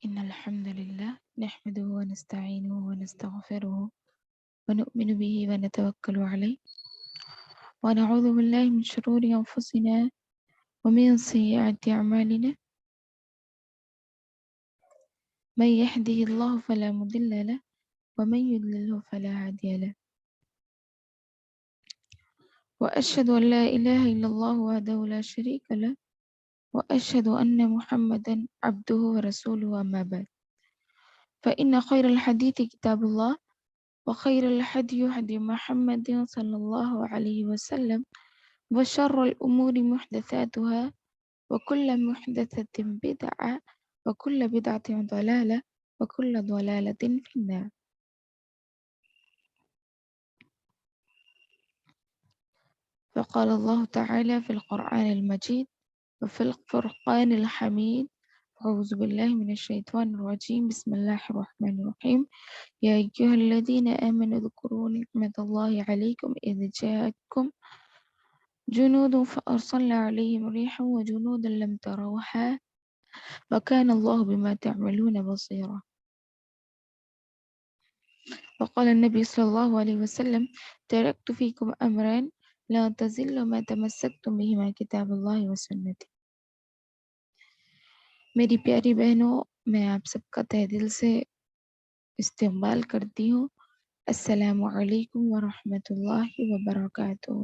إن الحمد لله نحمده ونستعينه ونستغفره ونؤمن به ونتوكل عليه ونعوذ بالله من شرور أنفسنا ومن سيئات أعمالنا من يهده الله فلا مضل له ومن يضلله فلا هادي له وأشهد أن لا إله إلا الله وحده لا شريك له وأشهد أن محمدا عبده ورسوله أما بعد فإن خير الحديث كتاب الله وخير الهدي هدي محمد صلى الله عليه وسلم وشر الأمور محدثاتها وكل محدثة بدعة وكل بدعة ضلالة وكل ضلالة في النار. فقال الله تعالى في القرآن المجيد وفي الفرقان الحميد أعوذ بالله من الشيطان الرجيم بسم الله الرحمن الرحيم يا أيها الذين آمنوا اذكروا نعمة الله عليكم إذ جاءتكم جنود فأرسلنا عليهم ريحا وجنودا لم تروها وكان الله بما تعملون بصيرا. وقال النبي صلى الله عليه وسلم تركت فيكم أمرين لا تزلوا ما تمسكتم بهما كتاب الله وسنتي. میری پیاری بہنوں، میں آپ سب کا تہ دل سے استقبال کرتی ہوں. السلام علیکم ورحمۃ اللہ وبرکاتہ.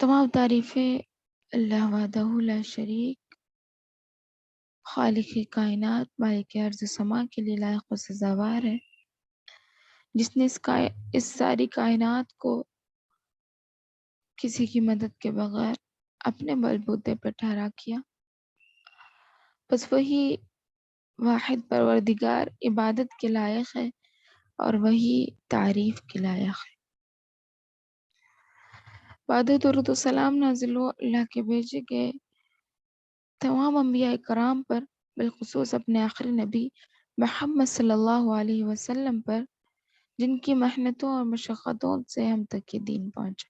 تمام تعریفیں اللہ وحدہ لا شریک خالق کائنات مالک ارض سما کے لیے لائق و سزاوار ہے، جس نے اس ساری کائنات کو کسی کی مدد کے بغیر اپنے بلبوتے پہ ٹھہرا کیا. بس وہی واحد پروردگار عبادت کے لائق ہے اور وہی تعریف کے لائق ہے. بعد درود و سلام نازل ہو اللہ کے بھیجے گئے تمام انبیاء کرام پر، بالخصوص اپنے آخری نبی محمد صلی اللہ علیہ وسلم پر، جن کی محنتوں اور مشقتوں سے ہم تک یہ دین پہنچا.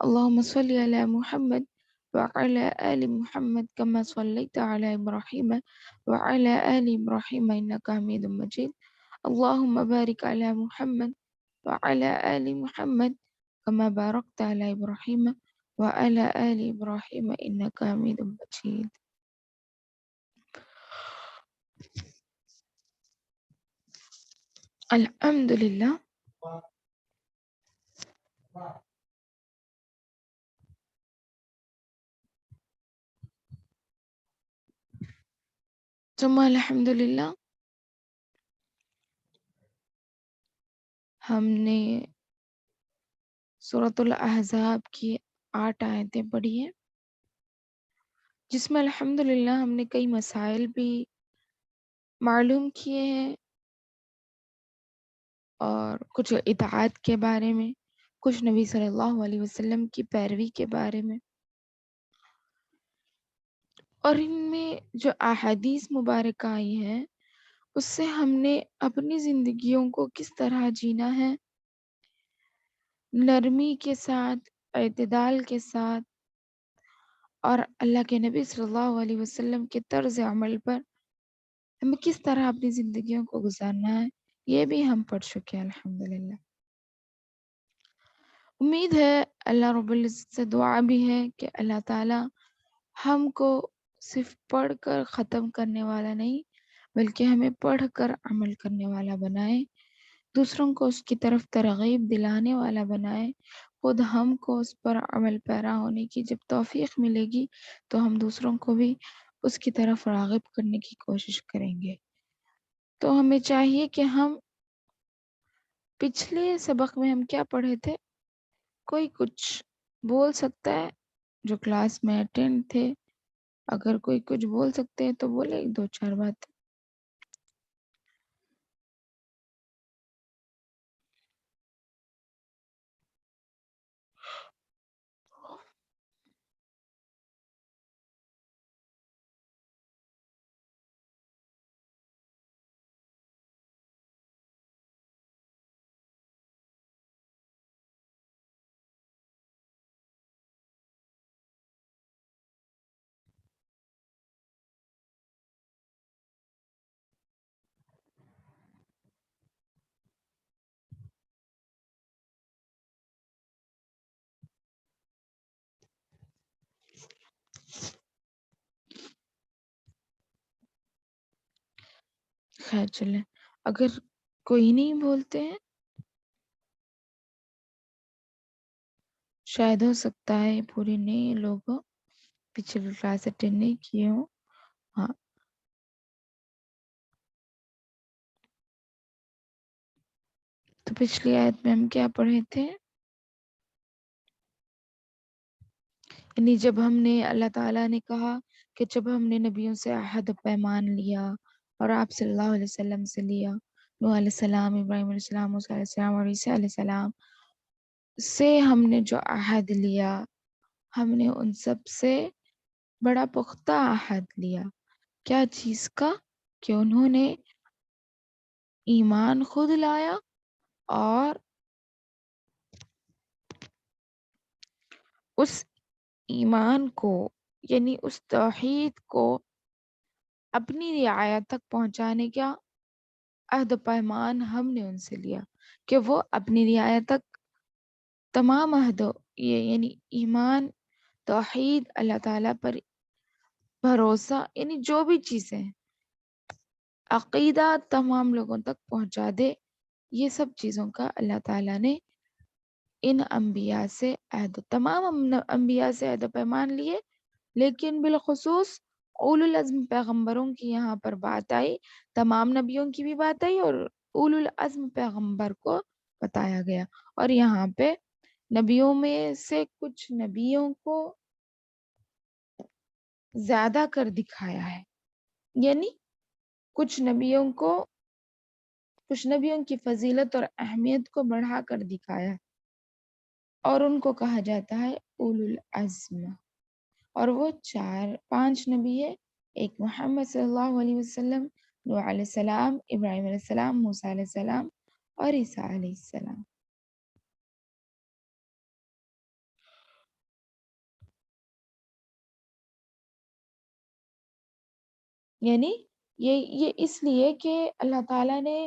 اللہم صلی علی محمد وعلی آل محمد کما صلیت علی ابراہیم وعلی آل ابراہیم انک حمید مجید. اللہم بارک علی محمد وعلی آل محمد کما بارکت علی ابراہیم وعلی آل ابراہیم انک حمید مجید. الحمدللہ ثم الحمدللہ ہم نے سورۃ الاحزاب کی 8 آیتیں پڑھی ہیں، جس میں الحمدللہ ہم نے کئی مسائل بھی معلوم کیے ہیں اور کچھ اطاعت کے بارے میں، کچھ نبی صلی اللہ علیہ وسلم کی پیروی کے بارے میں، اور ان میں جو احادیث مبارکہ آئی ہیں اس سے ہم نے اپنی زندگیوں کو کس طرح جینا ہے، نرمی کے ساتھ، اعتدال کے ساتھ، اور اللہ کے نبی صلی اللہ علیہ وسلم کے طرز عمل پر ہمیں کس طرح اپنی زندگیوں کو گزارنا ہے، یہ بھی ہم پڑھ چکے ہیں الحمدللہ. امید ہے اللہ رب العزت سے دعا بھی ہے کہ اللہ تعالی ہم کو صرف پڑھ کر ختم کرنے والا نہیں بلکہ ہمیں پڑھ کر عمل کرنے والا بنائے، دوسروں کو اس کی طرف ترغیب دلانے والا بنائے. خود ہم کو اس پر عمل پیرا ہونے کی جب توفیق ملے گی تو ہم دوسروں کو بھی اس کی طرف راغب کرنے کی کوشش کریں گے. تو ہمیں چاہیے کہ ہم پچھلے سبق میں ہم کیا پڑھے تھے، کوئی کچھ بول سکتا ہے جو کلاس میں اٹینڈ تھے، اگر کوئی کچھ بول سکتے ہیں تو بولے 2-4 بات. خیر چلیں، اگر کوئی نہیں بولتے ہیں، شاید ہو سکتا ہے پورے نئے لوگ پچھلی کلاس اٹینڈ نہیں کیے ہوں. ہاں، تو پچھلی آیت میں ہم کیا پڑھے تھے؟ یعنی جب ہم نے اللہ تعالیٰ نے کہا کہ جب ہم نے نبیوں سے عہد پیمان لیا اور آپ صلی اللہ علیہ وسلم سے لیا، نوح علیہ السلام، ابراہیم علیہ السلام، موسیٰ علیہ السلام اور عیسیٰ علیہ السلام سے ہم نے جو عہد لیا، ہم نے ان سب سے بڑا پختہ عہد لیا. کیا چیز کا؟ کہ انہوں نے ایمان خود لایا اور اس ایمان کو، یعنی اس توحید کو اپنی رعایت تک پہنچانے کا عہد و پیمان ہم نے ان سے لیا کہ وہ اپنی رعایت تک تمام عہد یعنی ایمان، توحید، اللہ تعالیٰ پر بھروسہ، یعنی جو بھی چیزیں عقیدہ تمام لوگوں تک پہنچا دے. یہ سب چیزوں کا اللہ تعالیٰ نے ان انبیاء سے تمام انبیاء سے عہد و پیمان لیے، لیکن بالخصوص اولو العزم پیغمبروں کی یہاں پر بات آئی، تمام نبیوں کی بھی بات آئی اور اولو العزم پیغمبر کو بتایا گیا. اور یہاں پہ نبیوں میں سے کچھ نبیوں کو زیادہ کر دکھایا ہے، یعنی کچھ نبیوں کی فضیلت اور اہمیت کو بڑھا کر دکھایا ہے، اور ان کو کہا جاتا ہے اولو العزم. اور وہ 5 نبی ہے، ایک محمد صلی اللہ علیہ وسلم، نوح علیہ السلام، ابراہیم علیہ السلام، موسیٰ علیہ السلام اور عیسیٰ علیہ السلام. یعنی یہ اس لیے کہ اللہ تعالیٰ نے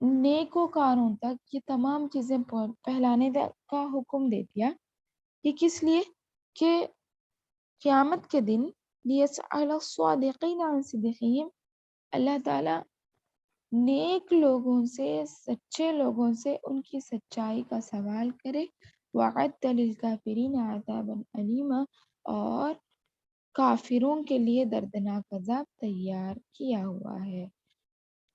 نیکوکاروں تک یہ تمام چیزیں پھیلانے کا حکم دے دیا. یہ کس لیے؟ کہ قیامت کے دن لِيَسْأَلَ الصَّادِقِينَ عَنْ صِدْقِهِمْ، اللہ تعالیٰ نیک لوگوں سے، سچے لوگوں سے ان کی سچائی کا سوال کرے. وَعَدَّ لِلْكَافِرِينَ عَذَابًا أَلِيمًا، اور کافروں کے لیے دردناک عذاب تیار کیا ہوا ہے.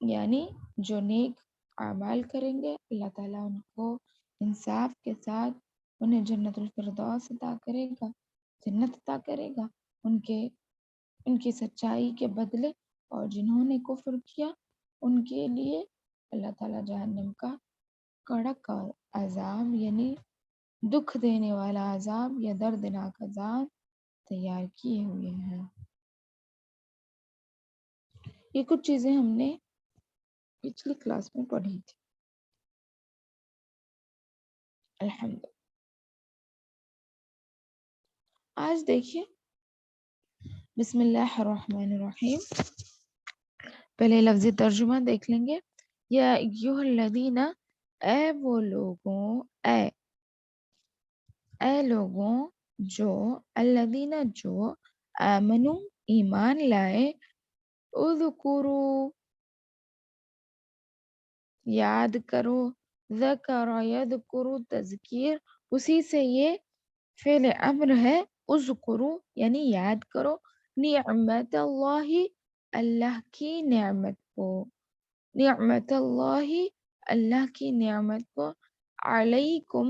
یعنی جو نیک اعمال کریں گے اللہ تعالیٰ ان کو انصاف کے ساتھ انہیں جنت الفردوس عطا کرے گا، جنت عطا کرے گا ان کی سچائی کے بدلے. اور جنہوں نے کفر کیا ان کے لیے اللہ تعالیٰ جہنم کا کڑک عذاب، یعنی دکھ دینے والا عذاب یا دردناک عذاب تیار کیے ہوئے ہیں. یہ کچھ چیزیں ہم نے پچھلی کلاس میں پڑھی تھی. الحمد. آج دیکھیے بسم اللہ الرحمن الرحیم، پہلے لفظی ترجمہ دیکھ لیں گے. یا ایھا الذین، اے وہ لوگوں، اے لوگوں جو، الذین جو، آمنو ایمان لائے، اذکروا یاد کرو، ذکر یذکر تذکیر، اسی سے یہ فعل امر ہے. اذکروا یعنی یاد کرو، نعمت اللہ، اللہ کی نعمت کو، نعمت اللہ، اللہ کی نعمت کو، علیکم،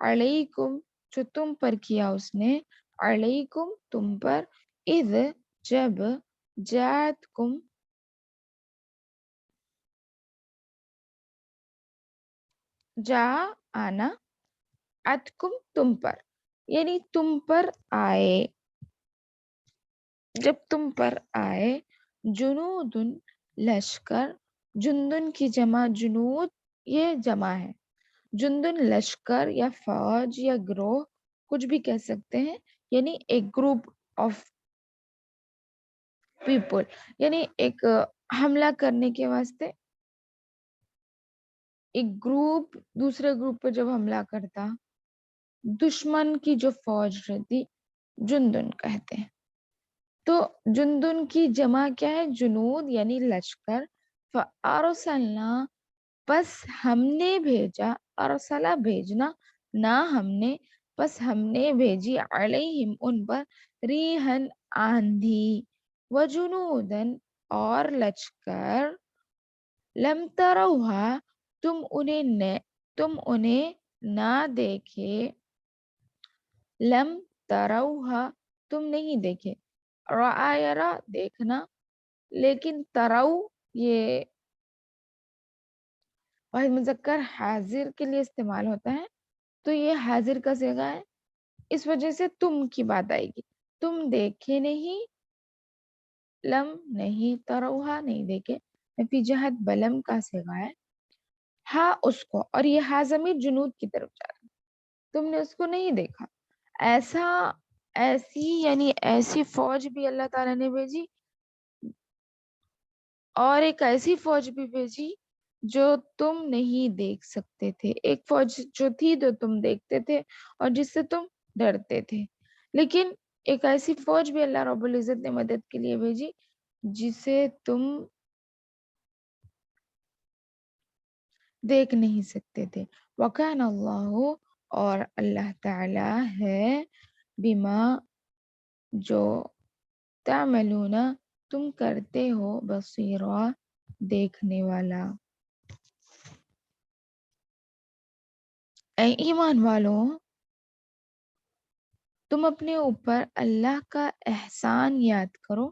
علیکم جو تم پر کیا اس نے، علیکم تم پر، اذ جب، جاءتکم جا آنا، اتکم تم پر، یعنی تم پر آئے، جب تم پر آئے، جنودن لشکر، جندن کی جمع جنود، یہ جمع ہے. جندن لشکر یا فوج یا گروہ کچھ بھی کہہ سکتے ہیں، یعنی ایک گروپ آف پیپل، یعنی ایک حملہ کرنے کے واسطے ایک گروپ دوسرے گروپ پہ جب حملہ کرتا، دشمن کی جو فوج رہتی جندن کہتے ہیں. تو جندن کی جمع کیا ہے؟ جنود یعنی لشکر. فَأَرْسَلْنَا بس ہم نے بھیجا، ارسلہ بھیجنا، نہ ہم نے، بس ہم نے بھیجی علیہم ان پر، ریحن آندھی، وجنودن اور لشکر، لم تروہا تم انہیں نہ دیکھے، لم تروہا تم نہیں دیکھے، رآ دیکھنا، لیکن ترو یہ واحد مذکر حاضر کے لیے استعمال ہوتا ہے، تو یہ حاضر کا صیغہ ہے، اس وجہ سے تم کی بات آئے گی، تم دیکھے نہیں، لم نہیں، تروہا نہیں دیکھے، فی جہت بلم کا صیغہ ہے، ہاں اس کو، اور یہ ہا ضمیر جنود کی طرف جا رہا ہے، تم نے اس کو نہیں دیکھا، یعنی ایسی فوج بھی اللہ تعالیٰ نے بھیجی، اور ایک ایسی فوج بھی بھیجی جو تم نہیں دیکھ سکتے تھے، ایک فوج جو تھی جو تم دیکھتے تھے اور جس سے تم ڈرتے تھے، لیکن ایک ایسی فوج بھی اللہ رب العزت نے مدد کے لیے بھیجی جسے تم دیکھ نہیں سکتے تھے، وَكَانَ اللَّهُ اور اللہ تعالی ہے، بما جو تعملون تم کرتے ہو، بصیرا دیکھنے والا۔ اے ایمان والوں، تم اپنے اوپر اللہ کا احسان یاد کرو،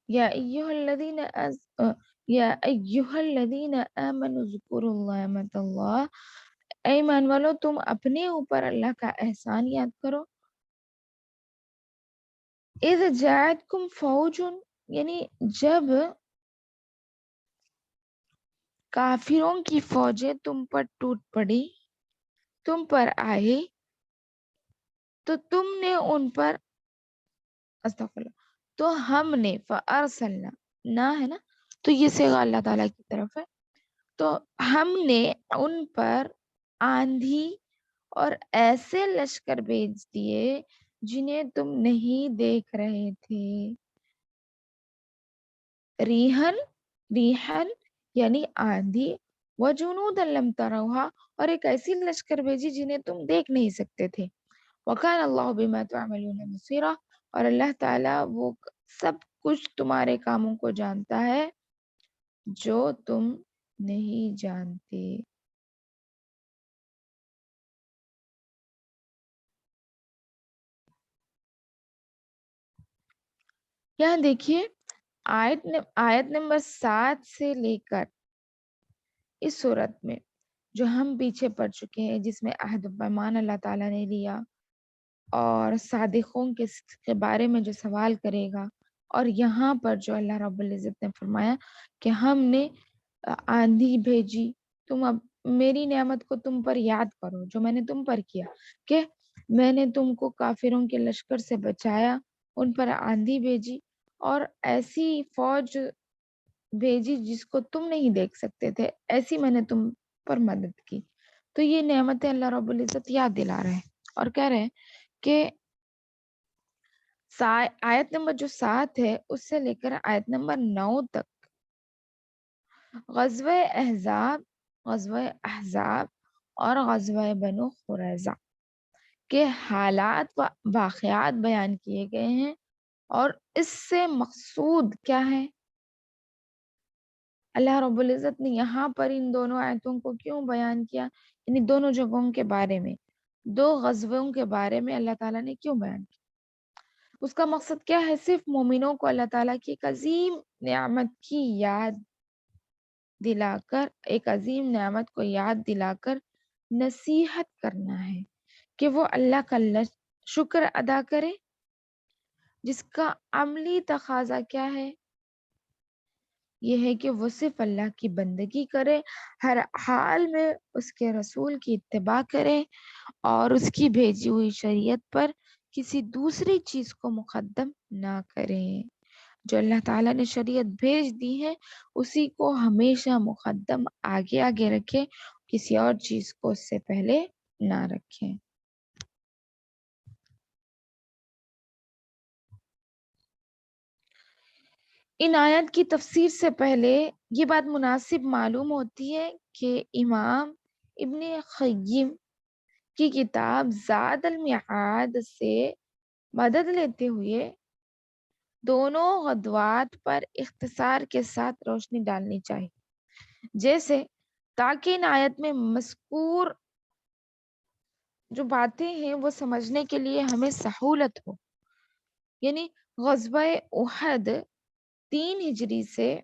یا ایہا الذین آمنوا اذکروا نعمت اللہ، اے ایمان والو تم اپنے اوپر اللہ کا احسان یاد کرو، اذ جاءتکم فوج، یعنی جب کافروں کی فوجیں تم پر ٹوٹ پڑی، تم پر آئی، تو تم نے ان پر، استغفر اللہ، تو ہم نے فارسلنا، نہ ہے نا، تو یہ صیغہ اللہ تعالیٰ کی طرف ہے، تو ہم نے ان پر آندھی اور ایسے لشکر بھیج دیے جنہیں تم نہیں دیکھ رہے تھے، ریحن یعنی آندھی، وجنود لم تروہا اور ایک ایسی لشکر بھیجی جنہیں تم دیکھ نہیں سکتے تھے، وَكَانَ اللَّهُ بِمَا تَعْمَلُونَ بَصِيرًا اور اللہ تعالیٰ وہ سب کچھ تمہارے کاموں کو جانتا ہے جو تم نہیں جانتے۔ یہاں دیکھیے آیت نمبر 7 سے لے کر اس صورت میں جو ہم پیچھے پڑ چکے ہیں، جس میں عہد و پیمان اللہ تعالیٰ نے لیا اور صادقوں کے بارے میں جو سوال کرے گا، اور یہاں پر جو اللہ رب العزت نے فرمایا کہ ہم نے آندھی بھیجی، تم اب میری نعمت کو تم پر یاد کرو جو میں نے تم پر کیا، کہ میں نے تم کو کافروں کے لشکر سے بچایا، ان پر آندھی بھیجی اور ایسی فوج بھیجی جس کو تم نہیں دیکھ سکتے تھے، ایسی میں نے تم پر مدد کی، تو یہ نعمتیں اللہ رب العزت یاد دلا رہے ہیں اور کہہ رہے ہیں کہ آیت نمبر جو 7 ہے اس سے لے کر آیت نمبر 9 تک غزوہ احزاب اور غزوہ بنو قریظہ کے حالات و واقعات بیان کیے گئے ہیں، اور اس سے مقصود کیا ہے؟ اللہ رب العزت نے یہاں پر ان دونوں آیتوں کو کیوں بیان کیا، یعنی دونوں جگہوں کے بارے میں، دو غزووں کے بارے میں اللہ تعالیٰ نے کیوں بیان کیا؟ اس کا مقصد کیا ہے؟ صرف مومنوں کو اللہ تعالیٰ کی ایک عظیم نعمت کی یاد دلا کر، ایک عظیم نعمت کو یاد دلا کر نصیحت کرنا ہے کہ وہ اللہ کا شکر ادا کرے، جس کا عملی تقاضا کیا ہے؟ یہ ہے کہ وہ صرف اللہ کی بندگی کرے، ہر حال میں اس کے رسول کی اتباع کرے اور اس کی بھیجی ہوئی شریعت پر کسی دوسری چیز کو مقدم نہ کریں، جو اللہ تعالیٰ نے شریعت بھیج دی ہے اسی کو ہمیشہ مقدم آگے آگے رکھیں، کسی اور چیز کو اس سے پہلے نہ رکھیں۔ ان آیت کی تفسیر سے پہلے یہ بات مناسب معلوم ہوتی ہے کہ امام ابن قیم کی کتاب زاد المعاد سے مدد لیتے ہوئے دونوں غزوات پر اختصار کے ساتھ روشنی ڈالنی چاہیے، جیسے تاکہ ان آیت میں مذکور جو باتیں ہیں وہ سمجھنے کے لیے ہمیں سہولت ہو۔ یعنی غزوہ احد 3 ہجری سے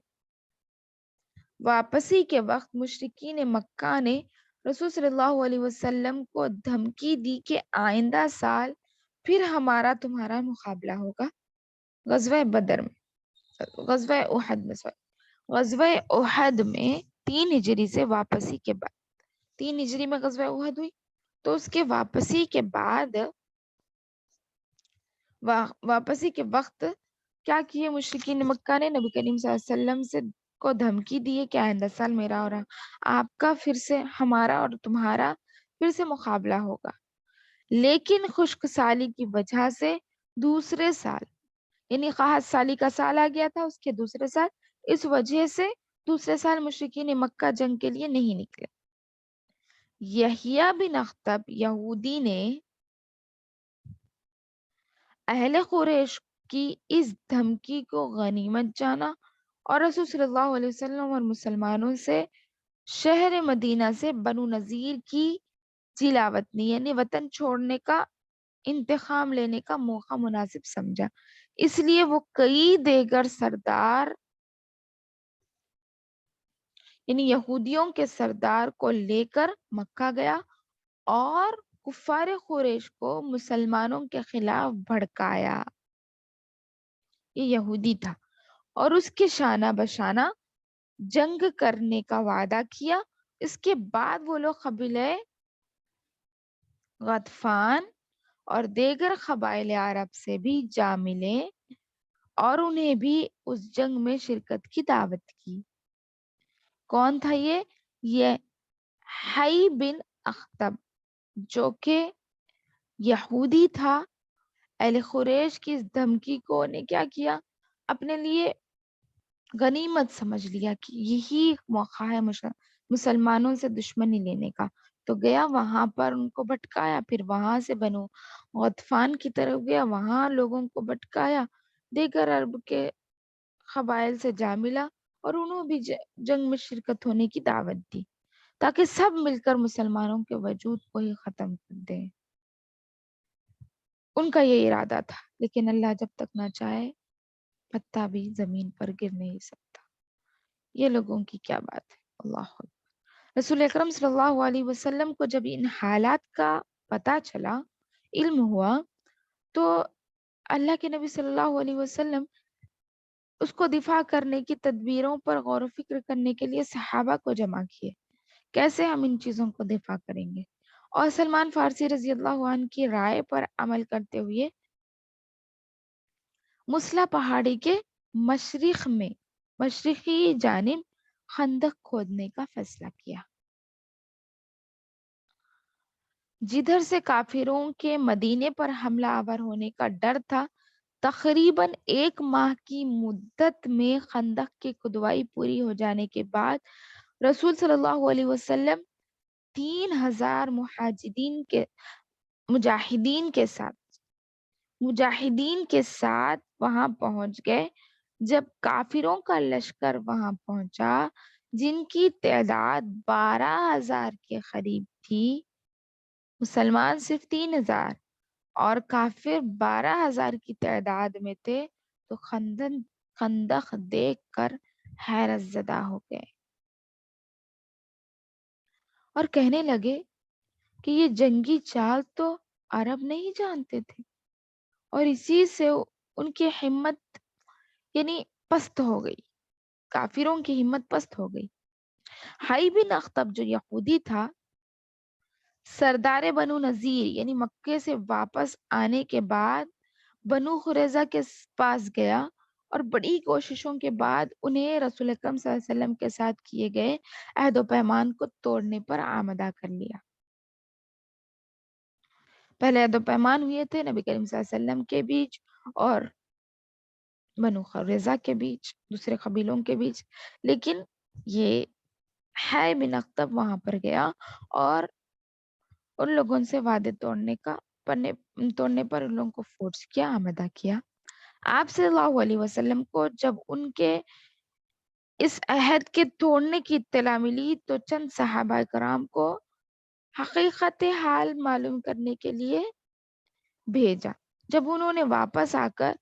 واپسی کے وقت مشرکین مکہ نے رسول صلی اللہ علیہ وسلم کو دھمکی دی کہ آئندہ سال پھر ہمارا تمہارا مقابلہ ہوگا غزوہ بدر میں، غزوہ احد میں 3 ہجری سے واپسی کے بعد، 3 ہجری میں غزوہ احد ہوئی، تو اس کے واپسی کے بعد واپسی کے وقت کیا کیے مشرکین مکہ نے؟ نبی کریم صلی اللہ علیہ وسلم سے کو دھمکی دیے کہ آئندہ سال میرا اور آپ کا پھر سے، ہمارا اور تمہارا پھر سے مقابلہ ہوگا، لیکن خشک سالی کی وجہ سے دوسرے سال، یعنی قحط سالی کا سال آ گیا تھا، اس کے دوسرے سال، اس وجہ سے دوسرے سال مشرکین مکہ جنگ کے لیے نہیں نکلے۔ یحییٰ بن اخطب یہودی نے اہل قریش کی اس دھمکی کو غنیمت جانا اور رسول صلی اللہ علیہ وسلم اور مسلمانوں سے شہر مدینہ سے بنو نذیر کی جلاوطنی یعنی وطن چھوڑنے کا انتقام لینے کا موقع مناسب سمجھا، اس لیے وہ کئی دیگر سردار یعنی یہودیوں کے سردار کو لے کر مکہ گیا اور کفار قریش کو مسلمانوں کے خلاف بھڑکایا۔ یہ یہودی تھا اور اس کے شانہ بشانہ جنگ کرنے کا وعدہ کیا۔ اس کے بعد وہ لوگ قبیلہ غطفان اور دیگر قبائل عرب سے بھی جا ملے اور انہیں بھی اس جنگ میں شرکت کی دعوت کی۔ کون تھا یہ حی بن اخطب جو کہ یہودی تھا۔ اہل قریش کی اس دھمکی کو نے کیا کیا؟ اپنے لیے غنیمت سمجھ لیا کہ یہی موقع ہے مسلمانوں سے دشمنی لینے کا، تو گیا وہاں پر ان کو بھٹکایا، پھر وہاں سے بنو غطفان کی طرف گیا، وہاں لوگوں کو بھٹکایا، دیگر عرب کے قبائل سے جا ملا اور انہوں بھی جنگ میں شرکت ہونے کی دعوت دی تاکہ سب مل کر مسلمانوں کے وجود کو ہی ختم کر دیں۔ ان کا یہ ارادہ تھا، لیکن اللہ جب تک نہ چاہے پتا بھی زمین پر گر نہیں سکتا۔ یہ لوگوں کی کیا بات ہے، اللہ اکبر۔ رسول اکرم صلی اللہ علیہ وسلم کو جب ان حالات کا پتا چلا، علم ہوا، تو اللہ کے نبی صلی اللہ علیہ وسلم اس کو دفاع کرنے کی تدبیروں پر غور و فکر کرنے کے لیے صحابہ کو جمع کیے، کیسے ہم ان چیزوں کو دفاع کریں گے، اور سلمان فارسی رضی اللہ عنہ کی رائے پر عمل کرتے ہوئے مسلح پہاڑی کے مشرقی جانب خندق کھودنے کا فیصلہ کیا، جدھر سے کافروں کے مدینے پر حملہ آور ہونے کا ڈر تھا۔ تقریباً 1 ماہ کی مدت میں خندق کی کھدوائی پوری ہو جانے کے بعد رسول صلی اللہ علیہ وسلم 3000 مجاہدین کے ساتھ وہاں پہنچ گئے۔ جب کافروں کا لشکر وہاں پہنچا جن کی تعداد 12000 کے قریب تھی، مسلمان صرف 3000 اور کافر 12000 کی تعداد میں تھے، تو خندق دیکھ کر حیرت زدہ ہو گئے اور کہنے لگے کہ یہ جنگی چال تو عرب نہیں جانتے تھے، اور اسی سے ان کی ہمت یعنی پست ہو گئی، کافروں کی ہمت پست ہو گئی۔ حی بن اخطب جو یہودی تھا، سردار بنو نذیر یعنی مکے سے واپس آنے کے بعد بنو قریظہ کے پاس گیا اور بڑی کوششوں کے بعد انہیں رسول اکرم صلی اللہ علیہ وسلم کے ساتھ کیے گئے عہد و پیمان کو توڑنے پر آمادہ کر لیا۔ پہلے عہد و پیمان ہوئے تھے نبی کریم صلی اللہ علیہ وسلم کے بیچ اور بنو قریظہ کے بیچ، دوسرے قبیلوں کے بیچ، لیکن یہ ہے بن اخطب وہاں پر گیا اور ان لوگوں سے وعدے توڑنے پر ان لوگوں کو فورس کیا، آمدہ کیا۔ آپ صلی اللہ علیہ وسلم کو جب ان کے اس عہد کے توڑنے کی اطلاع ملی تو چند صحابہ کرام کو حقیقت حال معلوم کرنے کے لیے بھیجا۔ جب انہوں نے واپس آ کر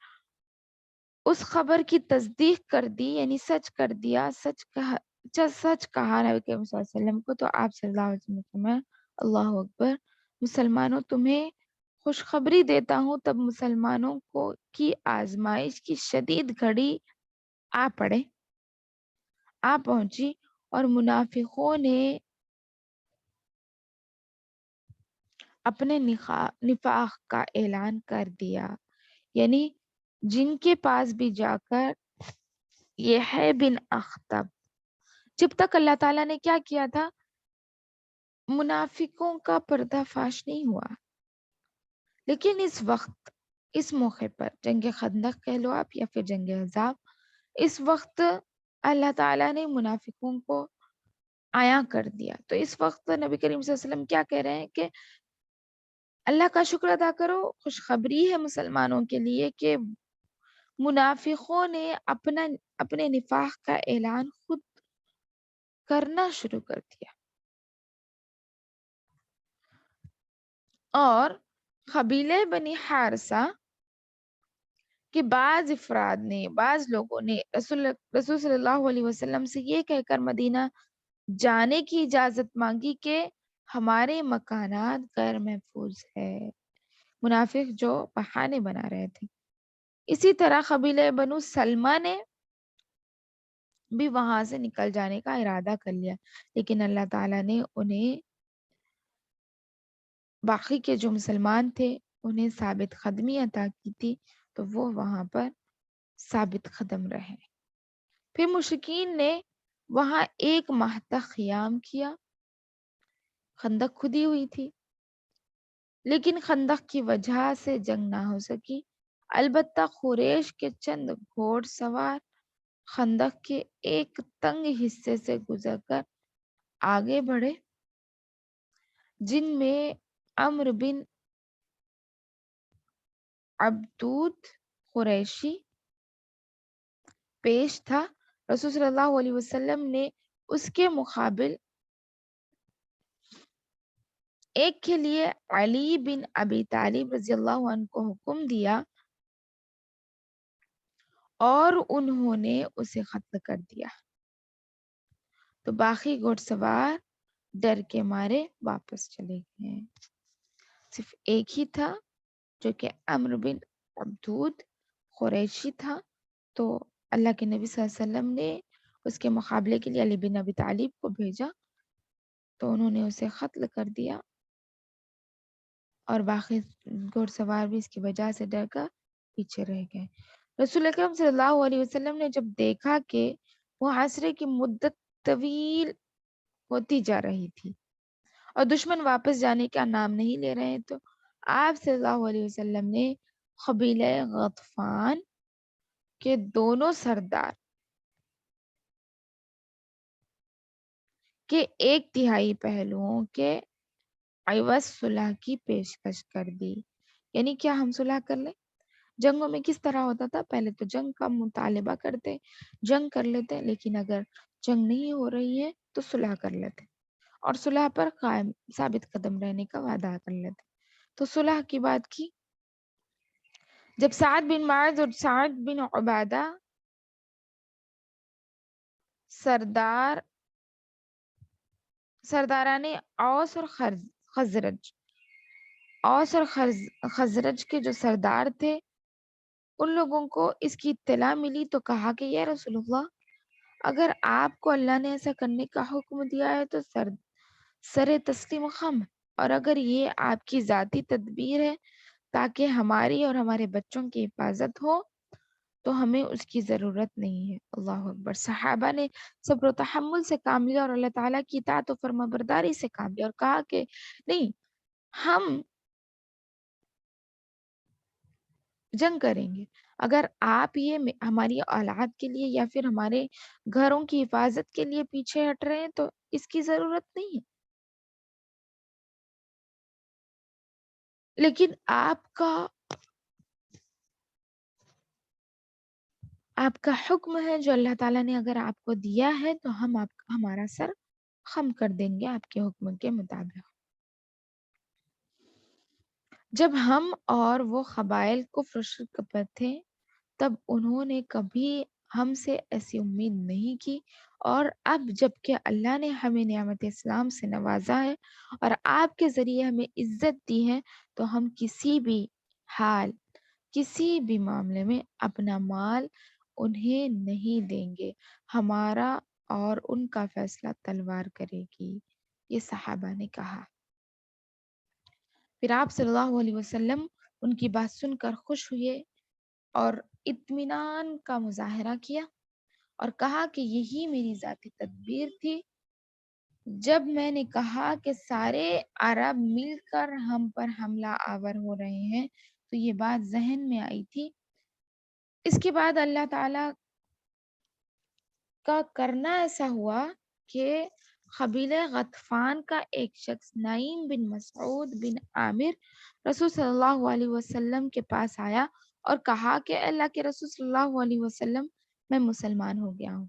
اس خبر کی تصدیق کر دی، یعنی سچ کر دیا، سچ کہا نبی کریم صلی اللہ علیہ وسلم کو، تو آپ صلی اللہ علیہ وسلم نے فرمایا اللہ اکبر، مسلمانوں تمہیں خوشخبری دیتا ہوں، تب مسلمانوں کو کی آزمائش کی شدید گھڑی آ پہنچی اور منافقوں نے اپنے نفاق کا اعلان کر دیا، یعنی جن کے پاس بھی جا کر یہ ہے بن اخطب، جب تک اللہ تعالیٰ نے کیا کیا تھا، منافقوں کا پردہ فاش نہیں ہوا، لیکن اس وقت، اس موقع پر، جنگ خندق کہہ لو آپ یا پھر جنگ احزاب، اس وقت اللہ تعالیٰ نے منافقوں کو عیاں کر دیا۔ تو اس وقت نبی کریم صلی اللہ علیہ وسلم کیا کہہ رہے ہیں کہ اللہ کا شکر ادا کرو، خوشخبری ہے مسلمانوں کے لیے کہ منافقوں نے اپنے نفاق کا اعلان خود کرنا شروع کر دیا، اور قبیلے بنی حارثہ کہ بعض افراد نے، بعض لوگوں نے رسول صلی اللہ علیہ وسلم سے یہ کہہ کر مدینہ جانے کی اجازت مانگی کہ ہمارے مکانات غیر محفوظ ہے، منافق جو بہانے بنا رہے تھے۔ اسی طرح قبیلہ بنو سلمہ نے بھی وہاں سے نکل جانے کا ارادہ کر لیا، لیکن اللہ تعالیٰ نے انہیں، باقی کے جو مسلمان تھے انہیں ثابت قدمی عطا کی تھی، تو وہ وہاں پر ثابت قدم رہے۔ پھر مشرکین نے وہاں 1 ماہ تک قیام کیا، خندق کھدی ہوئی تھی، لیکن خندق کی وجہ سے جنگ نہ ہو سکی۔ البتہ قریش کے چند گھوڑ سوار خندق کے ایک تنگ حصے سے گزر کر آگے بڑھے، جن میں عمرو بن عبدود قریشی پیش تھا۔ رسول صلی اللہ علیہ وسلم نے اس کے مقابل ایک کے لیے علی بن ابی طالب رضی اللہ عنہ کو حکم دیا اور انہوں نے اسے قتل کر دیا، تو باقی گھوڑ سوار ڈر کے مارے واپس چلے گئے۔ صرف ایک ہی تھا جو کہ عمرو بن عبدود قریشی تھا، تو اللہ کے نبی صلی اللہ علیہ وسلم نے اس کے مقابلے کے لیے علی بن ابی طالب کو بھیجا، تو انہوں نے اسے قتل کر دیا، اور باقی گھوڑ سوار بھی اس کی وجہ سے ڈر کر پیچھے رہ گئے۔ رسول اکرم صلی اللہ علیہ وسلم نے جب دیکھا کہ محاصرے کی مدت طویل ہوتی جا رہی تھی اور دشمن واپس جانے کا نام نہیں لے رہے، تو آپ صلی اللہ علیہ وسلم نے قبیلہ غطفان کے دونوں سردار کے 1/3 پہلوؤں کے عوض صلح کی پیشکش کر دی۔ یعنی کیا ہم صلح کر لیں؟ جنگوں میں کس طرح ہوتا تھا، پہلے تو جنگ کا مطالبہ کرتے، جنگ کر لیتے، لیکن اگر جنگ نہیں ہو رہی ہے تو صلح کر لیتے اور صلح پر قائم ثابت قدم رہنے کا وعدہ کر لیتے۔ تو صلح کی بات کی، جب سعد بن معاذ اور سعد بن عبادہ سرداران اوس اور خزرج کے جو سردار تھے، ان لوگوں کو اس کی اطلاع ملی تو کہا کہ یا رسول اللہ، اگر آپ کو اللہ نے ایسا کرنے کا حکم دیا ہے تو سر تسلیم خم ہے، اور اگر یہ آپ کی ذاتی تدبیر ہے تاکہ ہماری اور ہمارے بچوں کی حفاظت ہو تو ہمیں اس کی ضرورت نہیں ہے۔ اللہ اکبر۔ صحابہ نے صبر و تحمل سے کام لیا اور اللہ تعالیٰ کی اطاعت و فرما برداری سے کام لیا، اور کہا کہ نہیں، ہم جنگ کریں گے. اگر آپ یہ ہماری اولاد کے لیے یا پھر ہمارے گھروں کی حفاظت کے لیے پیچھے ہٹ رہے ہیں تو اس کی ضرورت نہیں ہے. لیکن آپ کا حکم ہے جو اللہ تعالیٰ نے اگر آپ کو دیا ہے تو ہم ہمارا سر خم کر دیں گے آپ کے حکم کے مطابق. جب ہم اور وہ قبائل کفر و شرک پر تھے تب انہوں نے کبھی ہم سے ایسی امید نہیں کی، اور اب جب کہ اللہ نے ہمیں نعمت اسلام سے نوازا ہے اور آپ کے ذریعے ہمیں عزت دی ہے تو ہم کسی بھی حال کسی بھی معاملے میں اپنا مال انہیں نہیں دیں گے. ہمارا اور ان کا فیصلہ تلوار کرے گی. یہ صحابہ نے کہا. پھر آپ صلی اللہ علیہ وسلم ان کی بات سن کر خوش ہوئے اور اطمینان کا مظاہرہ کیا اور کہا کہ یہی میری ذاتی تدبیر تھی. جب میں نے کہا کہ سارے عرب مل کر ہم پر حملہ آور ہو رہے ہیں تو یہ بات ذہن میں آئی تھی. اس کے بعد اللہ تعالی کا کرنا ایسا ہوا کہ قبیلہ غطفان کا ایک شخص نعیم بن مسعود بن عامر رسول صلی اللہ علیہ وسلم کے پاس آیا اور کہا کہ اللہ کے رسول صلی اللہ علیہ وسلم میں مسلمان ہو گیا ہوں،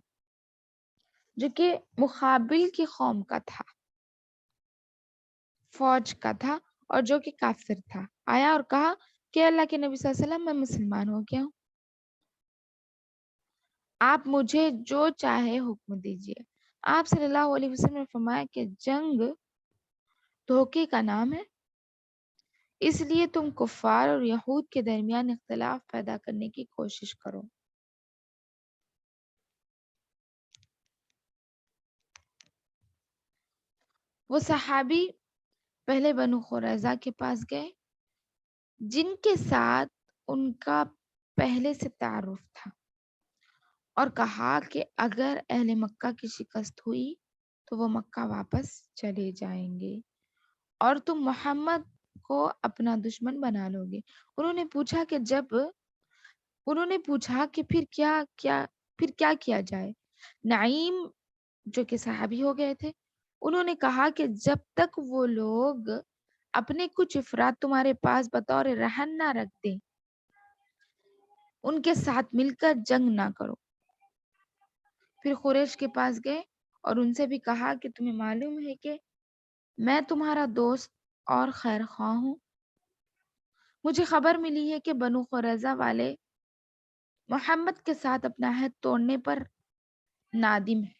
جو کہ مقابل کی قوم کا تھا، فوج کا تھا اور جو کہ کافر تھا. آیا اور کہا کہ اللہ کے نبی صلی اللہ علیہ وسلم میں مسلمان ہو گیا ہوں، آپ مجھے جو چاہے حکم دیجیے. آپ صلی اللہ علیہ وسلم نے فرمایا کہ جنگ دھوکے کا نام ہے، اس لیے تم کفار اور یہود کے درمیان اختلاف پیدا کرنے کی کوشش کرو. وہ صحابی پہلے بنو قریظہ کے پاس گئے جن کے ساتھ ان کا پہلے سے تعارف تھا اور کہا کہ اگر اہل مکہ کی شکست ہوئی تو وہ مکہ واپس چلے جائیں گے اور تم محمد کو اپنا دشمن بنا لو گے. انہوں نے پوچھا کہ پھر کیا کیا جائے. نعیم جو کہ صحابی ہو گئے تھے انہوں نے کہا کہ جب تک وہ لوگ اپنے کچھ افراد تمہارے پاس بطور رہن نہ رکھ دیں ان کے ساتھ مل کر جنگ نہ کرو. پھر قریش کے پاس گئے اور ان سے بھی کہا کہ تمہیں معلوم ہے کہ میں تمہارا دوست اور خیر خواہ ہوں. مجھے خبر ملی ہے کہ بنو قریظہ والے محمد کے ساتھ اپنا عہد توڑنے پر نادم ہے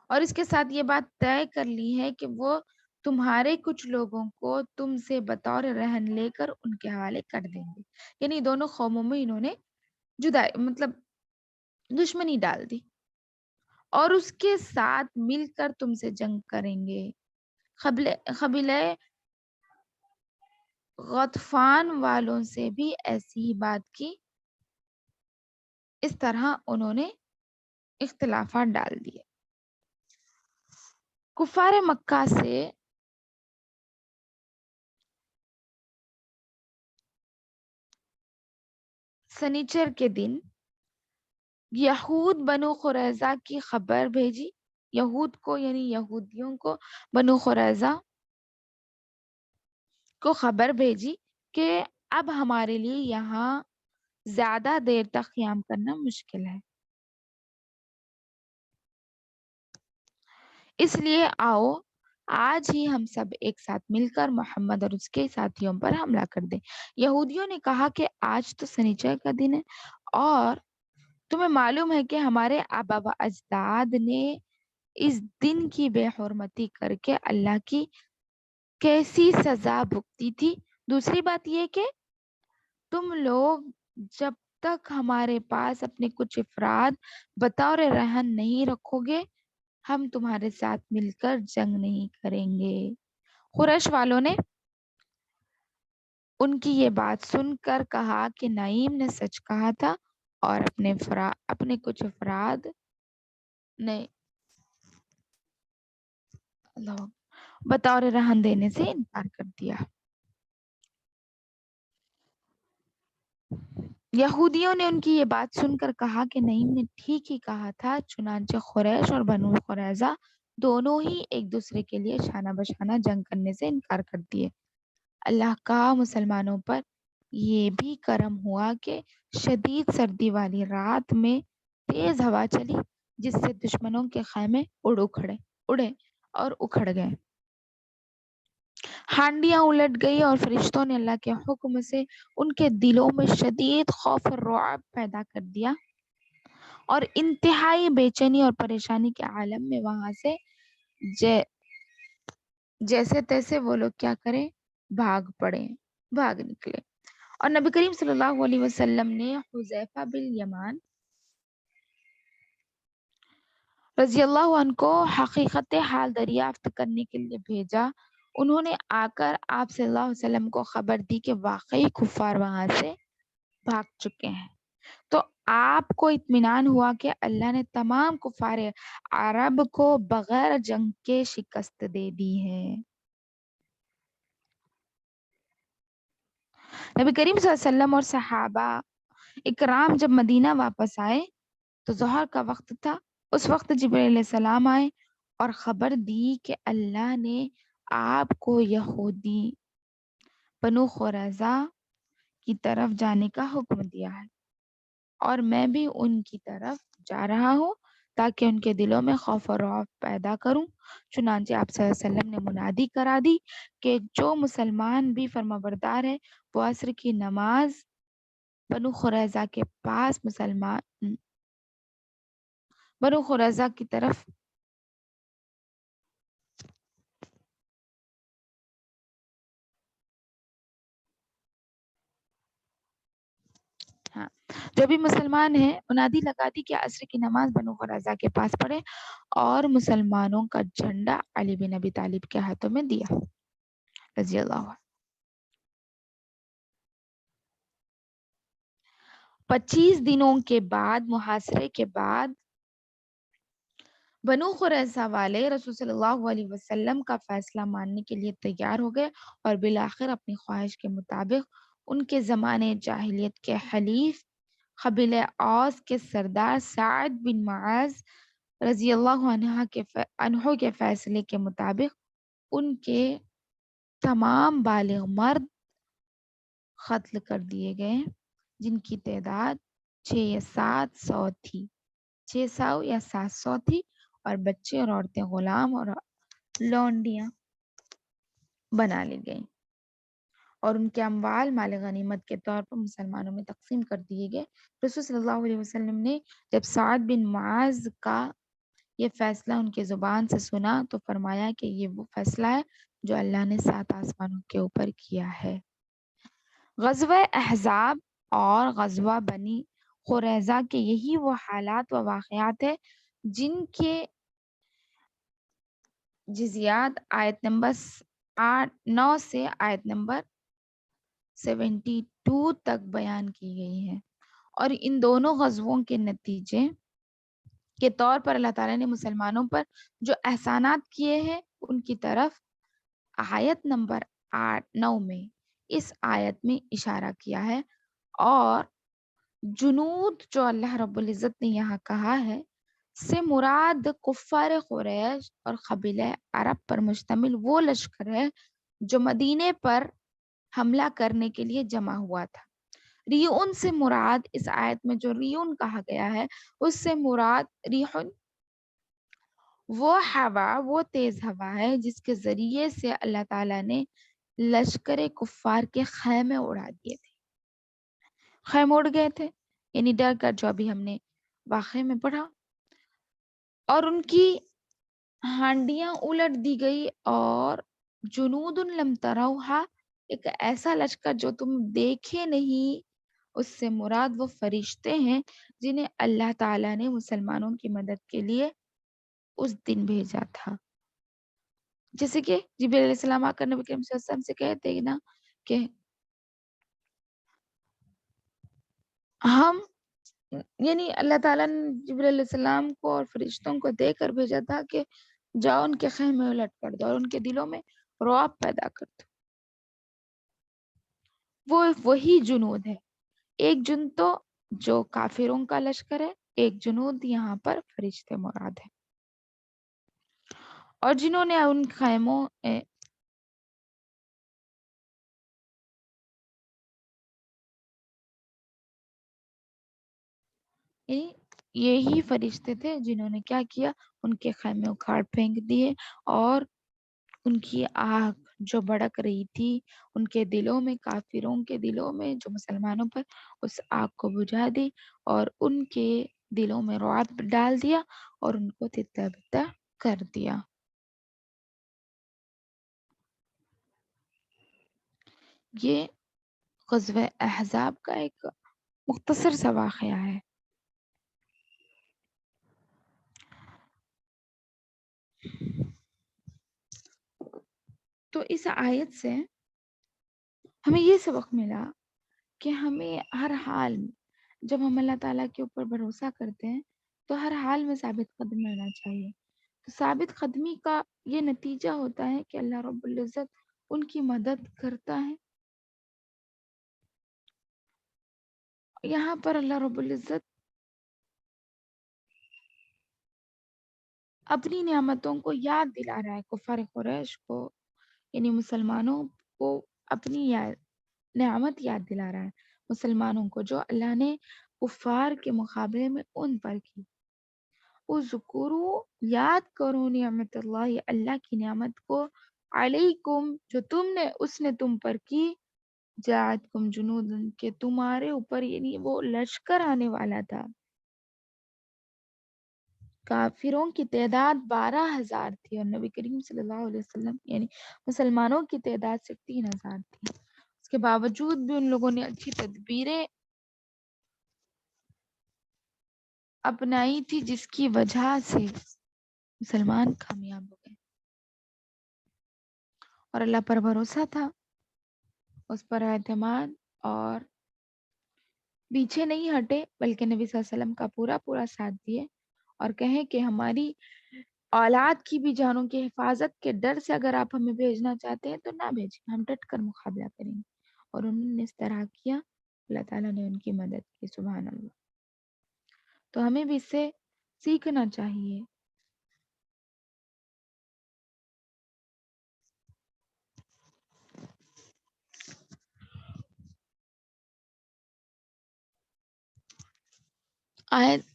اور اس کے ساتھ یہ بات طے کر لی ہے کہ وہ تمہارے کچھ لوگوں کو تم سے بطور رہن لے کر ان کے حوالے کر دیں گے. یعنی دونوں قوموں میں انہوں نے دشمنی ڈال دی اور اس کے ساتھ مل کر تم سے جنگ کریں گے. قبیلہ غطفان والوں سے بھی ایسی ہی بات کی. اس طرح انہوں نے اختلافات ڈال دیے. کفار مکہ سے سنیچر کے دن یہود بنو قریظہ کی خبر بھیجی. یہود کو یعنی یہودیوں کو بنو قریظہ کو خبر بھیجی کہ اب ہمارے لیے یہاں زیادہ دیر تک قیام کرنا مشکل ہے، اس لیے آؤ آج ہی ہم سب ایک ساتھ مل کر محمد اور اس کے ساتھیوں پر حملہ کر دیں. یہودیوں نے کہا کہ آج تو سنیچر کا دن ہے اور تمہیں معلوم ہے کہ ہمارے آبا و اجداد نے اس دن کی بے حرمتی کر کے اللہ کی کیسی سزا بھگتی تھی. دوسری بات یہ کہ تم لوگ جب تک ہمارے پاس اپنے کچھ افراد بطور رہن نہیں رکھو گے ہم تمہارے ساتھ مل کر جنگ نہیں کریں گے. قریش والوں نے ان کی یہ بات سن کر کہا کہ نعیم نے سچ کہا تھا اور اپنے کچھ افراد نے بطور رہن دینے سے انکار کر دیا. یہودیوں نے ان کی یہ بات سن کر کہا کہ نعیم نے ٹھیک ہی کہا تھا، چنانچہ قریش اور بنو قریظہ دونوں ہی ایک دوسرے کے لیے شانہ بشانہ جنگ کرنے سے انکار کر دیے۔ اللہ کا مسلمانوں پر یہ بھی کرم ہوا کہ شدید سردی والی رات میں تیز ہوا چلی، جس سے دشمنوں کے خیمے اڑے اور اکھڑ گئے، ہانڈیاں الٹ گئی اور فرشتوں نے اللہ کے حکم سے ان کے دلوں میں شدید خوف اور رعب پیدا کر دیا، اور انتہائی بے چینی اور پریشانی کے عالم میں وہاں سے جیسے تیسے وہ لوگ کیا کریں، بھاگ نکلے۔ اور نبی کریم صلی اللہ علیہ وسلم نے حذیفہ بن یمان رضی اللہ عنہ کو حقیقت حال دریافت کرنے کے لیے بھیجا۔ انہوں نے آ کر آپ صلی اللہ علیہ وسلم کو خبر دی کہ واقعی کفار وہاں سے بھاگ چکے ہیں، تو آپ کو اطمینان ہوا کہ اللہ نے تمام کفار عرب کو بغیر جنگ کے شکست دے دی ہے۔ نبی کریم صلی اللہ علیہ وسلم اور صحابہ اکرام جب مدینہ واپس آئے تو ظہر کا وقت تھا۔ اس وقت جبرائیل علیہ السلام آئے اور خبر دی کہ اللہ نے آپ کو یہودی بنو قریظہ کی طرف جانے کا حکم دیا ہے، اور میں بھی ان کی طرف جا رہا ہوں تاکہ ان کے دلوں میں خوف و رعب پیدا کروں۔ چنانچہ آپ صلی اللہ علیہ وسلم نے منادی کرا دی کہ جو مسلمان بھی فرمانبردار ہے وہ عصر کی نماز بنو قریظہ کے پاس بنو قریظہ کی طرف ہاں جو بھی مسلمان ہیں منادی لگا دی کہ عصر کی نماز بنو قریظہ کے پاس پڑھے، اور مسلمانوں کا جھنڈا علی بن ابی طالب کے ہاتھوں میں دیا رضی اللہ عنہ۔ 25 دنوں کے بعد محاصرے کے بعد بنو قریظہ والے رسول صلی اللہ علیہ وسلم کا فیصلہ ماننے کے لیے تیار ہو گئے، اور بالآخر اپنی خواہش کے مطابق ان کے زمانے جاہلیت کے حلیف قبیلہ اوس کے سردار سعد بن معاذ رضی اللہ عنہ کے فیصلے کے مطابق ان کے تمام بالغ مرد قتل کر دیے گئے، جن کی تعداد 600 تھی، 600 یا 700 تھی، اور بچے اور عورتیں غلام اور لونڈیاں بنا لی گئیں، اور ان کے اموال مال غنیمت کے طور پر مسلمانوں میں تقسیم کر دیے گئے۔ رسول صلی اللہ علیہ وسلم نے جب سعد بن معاذ کا یہ فیصلہ ان کی زبان سے سنا تو فرمایا کہ یہ وہ فیصلہ ہے جو اللہ نے 7 آسمانوں کے اوپر کیا ہے۔ غزوہ احزاب اور غزوہ بنی قریظہ کے یہی وہ حالات و واقعات ہیں جن کے جزیات آیت نمبر 9 سے آیت نمبر 72 تک بیان کی گئی ہیں، اور ان دونوں غزووں کے نتیجے کے طور پر اللہ تعالیٰ نے مسلمانوں پر جو احسانات کیے ہیں ان کی طرف آیت نمبر 9 میں اس آیت میں اشارہ کیا ہے، اور جنود جو اللہ رب العزت نے یہاں کہا ہے سے مراد کفار قریش اور قبیلہ عرب پر مشتمل وہ لشکر ہے جو مدینے پر حملہ کرنے کے لیے جمع ہوا تھا۔ ریون سے مراد اس آیت میں جو ریون کہا گیا ہے اس سے مراد ریحن وہ تیز ہوا ہے جس کے ذریعے سے اللہ تعالیٰ نے لشکر کفار کے خیمے اڑا دیے تھے، خیمے اڑ گئے تھے، یعنی ڈر کر، جو ابھی ہم نے واقعے میں پڑھا، اور ان کی ہانڈیاں الٹ دی گئی، اور جنود لم تروہا، ایک ایسا لشکر جو تم دیکھے نہیں، اس سے مراد وہ فرشتے ہیں جنہیں اللہ تعالیٰ نے مسلمانوں کی مدد کے لیے اس دن بھیجا تھا۔ جیسے کہ جبرائیل علیہ السلام آ کر نبی کریم صلی اللہ علیہ وسلم سے کہتے ہیں نا کہ ہم، یعنی اللہ تعالیٰ نے جبرائیل علیہ السلام کو اور فرشتوں کو دے کر بھیجا تھا کہ جاؤ ان کے خیمے الٹ کر دو اور ان کے دلوں میں رعب پیدا کر دو۔ وہ وہی جنود ہے ایک جن تو جو کافروں کا لشکر ہے، ایک جنود یہاں پر فرشتے مراد ہے، اور جنہوں نے ان خیموں یہی فرشتے تھے جنہوں نے کیا کیا، ان کے خیمے اکھاڑ پھینک دیے، اور ان کی آگ جو بھڑک رہی تھی ان کے دلوں میں، کافروں کے دلوں میں جو مسلمانوں پر، اس آگ کو بجھا دی اور ان کے دلوں میں رعب ڈال دیا اور ان کو تتا بتا کر دیا۔ یہ غزوہ احزاب کا ایک مختصر سا واقعہ ہے۔ تو اس آیت سے ہمیں یہ سبق ملا کہ ہمیں ہر حال میں جب ہم اللہ تعالیٰ کے اوپر بھروسہ کرتے ہیں تو ہر حال میں ثابت قدم رہنا چاہیے۔ تو ثابت قدمی کا یہ نتیجہ ہوتا ہے کہ اللہ رب العزت ان کی مدد کرتا ہے۔ یہاں پر اللہ رب العزت اپنی نعمتوں کو یاد دلا رہا ہے کفار قریش کو، یعنی مسلمانوں کو اپنی نعمت یاد دلا رہا ہے، مسلمانوں کو جو اللہ نے کفار کے مقابلے میں ان پر کی۔ اذکروا، یاد کرو نعمت اللہ، اللہ کی نعمت کو، علیکم، جو اس نے تم پر کی، جاءتکم جنودن، کہ تمہارے اوپر یعنی وہ لشکر آنے والا تھا۔ کافروں کی تعداد 12,000 تھی اور نبی کریم صلی اللہ علیہ وسلم یعنی مسلمانوں کی تعداد 3,000 تھی۔ اس کے باوجود بھی ان لوگوں نے اچھی تدبیریں اپنائی تھی جس کی وجہ سے مسلمان کامیاب ہو گئے، اور اللہ پر بھروسہ تھا، اس پر اعتماد، اور پیچھے نہیں ہٹے بلکہ نبی صلی اللہ علیہ وسلم کا پورا پورا ساتھ دیے، اور کہیں کہ ہماری اولاد کی بھی جانوں کی حفاظت کے ڈر سے اگر آپ ہمیں بھیجنا چاہتے ہیں تو نہ بھیجیں، ہم ڈٹ کر مقابلہ کریں گے، اور انہوں نے اس طرح کیا، اللہ تعالیٰ نے ان کی مدد کی، سبحان اللہ۔ تو ہمیں بھی اس سے سیکھنا چاہیے۔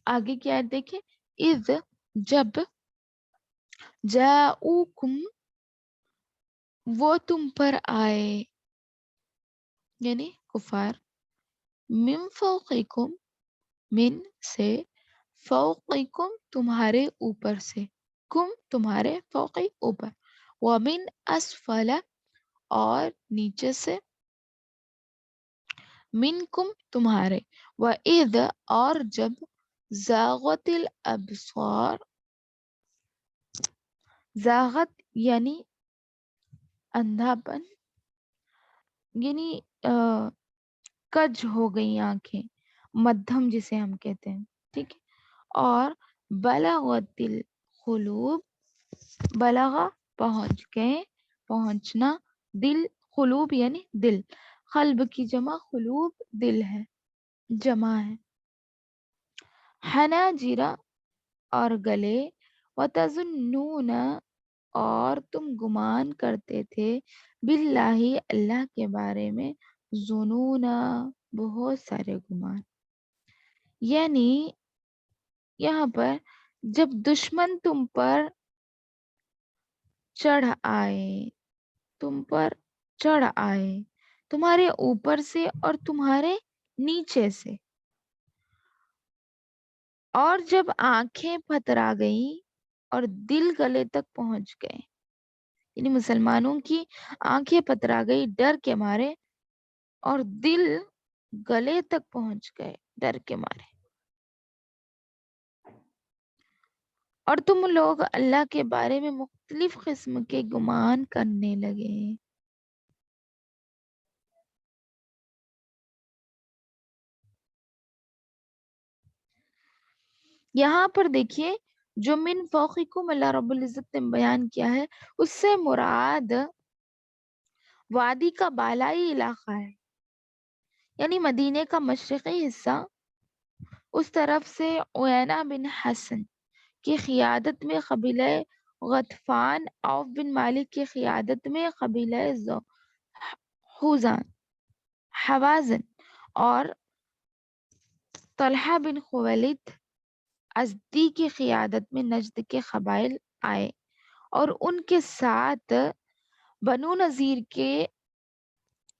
آگے کی آیت دیکھیں، اذ، جب، جاؤکم، وہ تم پر آئے، یعنی کفار، من فوقکم، من سے، فوقکم تمہارے اوپر سے، کم تمہارے، فوقی اوپر، ومن اسفل اور نیچے سے، منکم تمہارے، وَإِذْ اور جب، زاغت الابصار، زاغت یعنی اندھا پن، یعنی کج ہو گئی آنکھیں، مدھم جسے ہم کہتے ہیں، ٹھیک ہے، اور بلغت القلوب، بلغا پہنچ گئے، پہنچنا، دل، قلوب یعنی دل، قلب کی جمع قلوب دل ہے، جمع ہے، حناجرہ اور گلے، وتظنون اور تم گمان کرتے تھے، باللہ اللہ کے بارے میں، ظنونا بہت سارے گمان، یعنی یہاں پر جب دشمن تم پر چڑھ آئے، تم پر چڑھ آئے، تمہارے اوپر سے اور تمہارے نیچے سے، اور جب آنکھیں پھترا گئیں اور دل گلے تک پہنچ گئے، یعنی مسلمانوں کی آنکھیں پترا گئی ڈر کے مارے اور دل گلے تک پہنچ گئے ڈر کے مارے، اور تم لوگ اللہ کے بارے میں مختلف قسم کے گمان کرنے لگے۔ یہاں پر دیکھیے جو من فوقکم اللہ رب العزت نے بیان کیا ہے، اس سے مراد وادی کا بالائی علاقہ ہے، یعنی مدینے کا مشرقی حصہ اس طرف سے عیینہ بن حسن کی قیادت میں قبیلہ غطفان، عوف بن مالک کی قیادت میں قبیلہ حوزان حوازن اور طلحہ بن خویلد ازدی کی قیادت میں نجد کے قبائل آئے، اور ان کے ساتھ بنو نذیر کے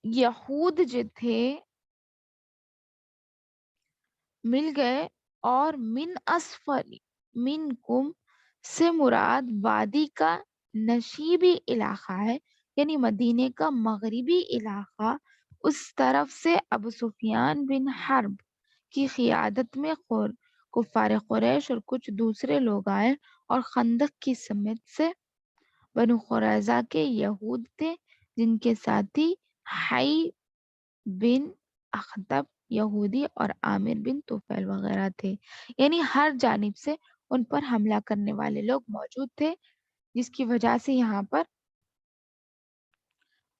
یہود جو تھے مل گئے، اور من اسفل منکم سے مراد وادی کا نشیبی علاقہ ہے، یعنی مدینے کا مغربی علاقہ۔ اس طرف سے ابو سفیان بن حرب کی قیادت میں کفار قریش اور کچھ دوسرے لوگ آئے، اور خندق کی سمت سے بنو قریظہ کے یہود تھے، جن کے ساتھی حی بن اخطب یہودی اور عامر بن طفیل وغیرہ تھے، یعنی ہر جانب سے ان پر حملہ کرنے والے لوگ موجود تھے، جس کی وجہ سے یہاں پر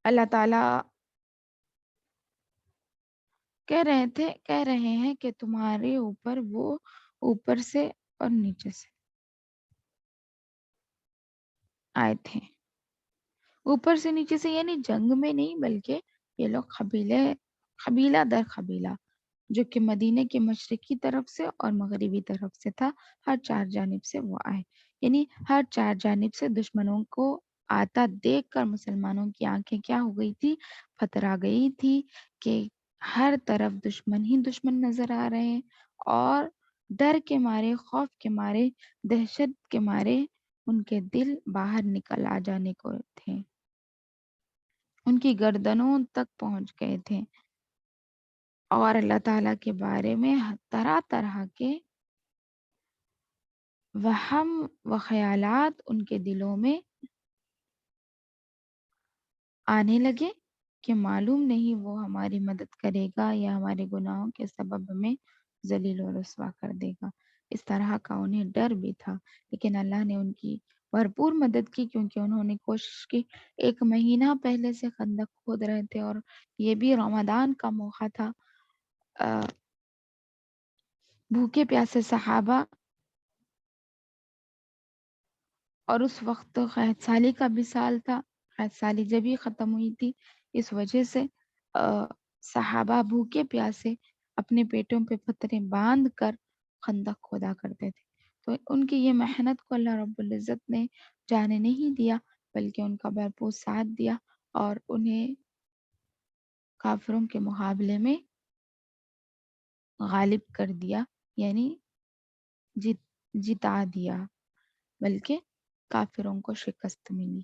اللہ تعالیٰ کہہ رہے ہیں کہ تمہارے اوپر وہ اوپر سے اور نیچے سے آئے تھے۔ اوپر سے نیچے سے یعنی جنگ میں نہیں، بلکہ یہ لوگ قبیلہ در قبیلہ، جو کہ مدینے کے مشرقی طرف سے اور مغربی طرف سے تھا، ہر چار جانب سے وہ آئے، یعنی ہر چار جانب سے دشمنوں کو آتا دیکھ کر مسلمانوں کی آنکھیں کیا ہو گئی تھی، پھترا گئی تھی کہ ہر طرف دشمن ہی دشمن نظر آ رہے ہیں، اور ڈر کے مارے، خوف کے مارے، دہشت کے مارے ان کے دل باہر نکل آ جانے کو تھے، ان کی گردنوں تک پہنچ گئے تھے، اور اللہ تعالیٰ کے بارے میں طرح طرح کے وہم و خیالات ان کے دلوں میں آنے لگے کہ معلوم نہیں وہ ہماری مدد کرے گا یا ہمارے گناہوں کے سبب ہمیں ذلیل و رسوا کر دے گا۔ اس طرح کا انہیں ڈر بھی تھا، لیکن اللہ نے ان کی بھرپور مدد کی، کیونکہ انہوں نے کوشش کی۔ 1 مہینہ پہلے سے خندق کھود رہے تھے، اور یہ بھی رمضان کا موقع تھا۔ بھوکے پیاسے صحابہ، اور اس وقت قحط سالی کا بھی سال تھا، قحط سالی جب ہی ختم ہوئی تھی، اس وجہ سے صحابہ بھوکے پیاسے اپنے پیٹوں پہ پتھریں باندھ کر خندق کھودا کرتے تھے۔ تو ان کی یہ محنت کو اللہ رب العزت نے جانے نہیں دیا، بلکہ ان کا بھرپور ساتھ دیا، اور انہیں کافروں کے مقابلے میں غالب کر دیا، یعنی جتا دیا، بلکہ کافروں کو شکست ملی۔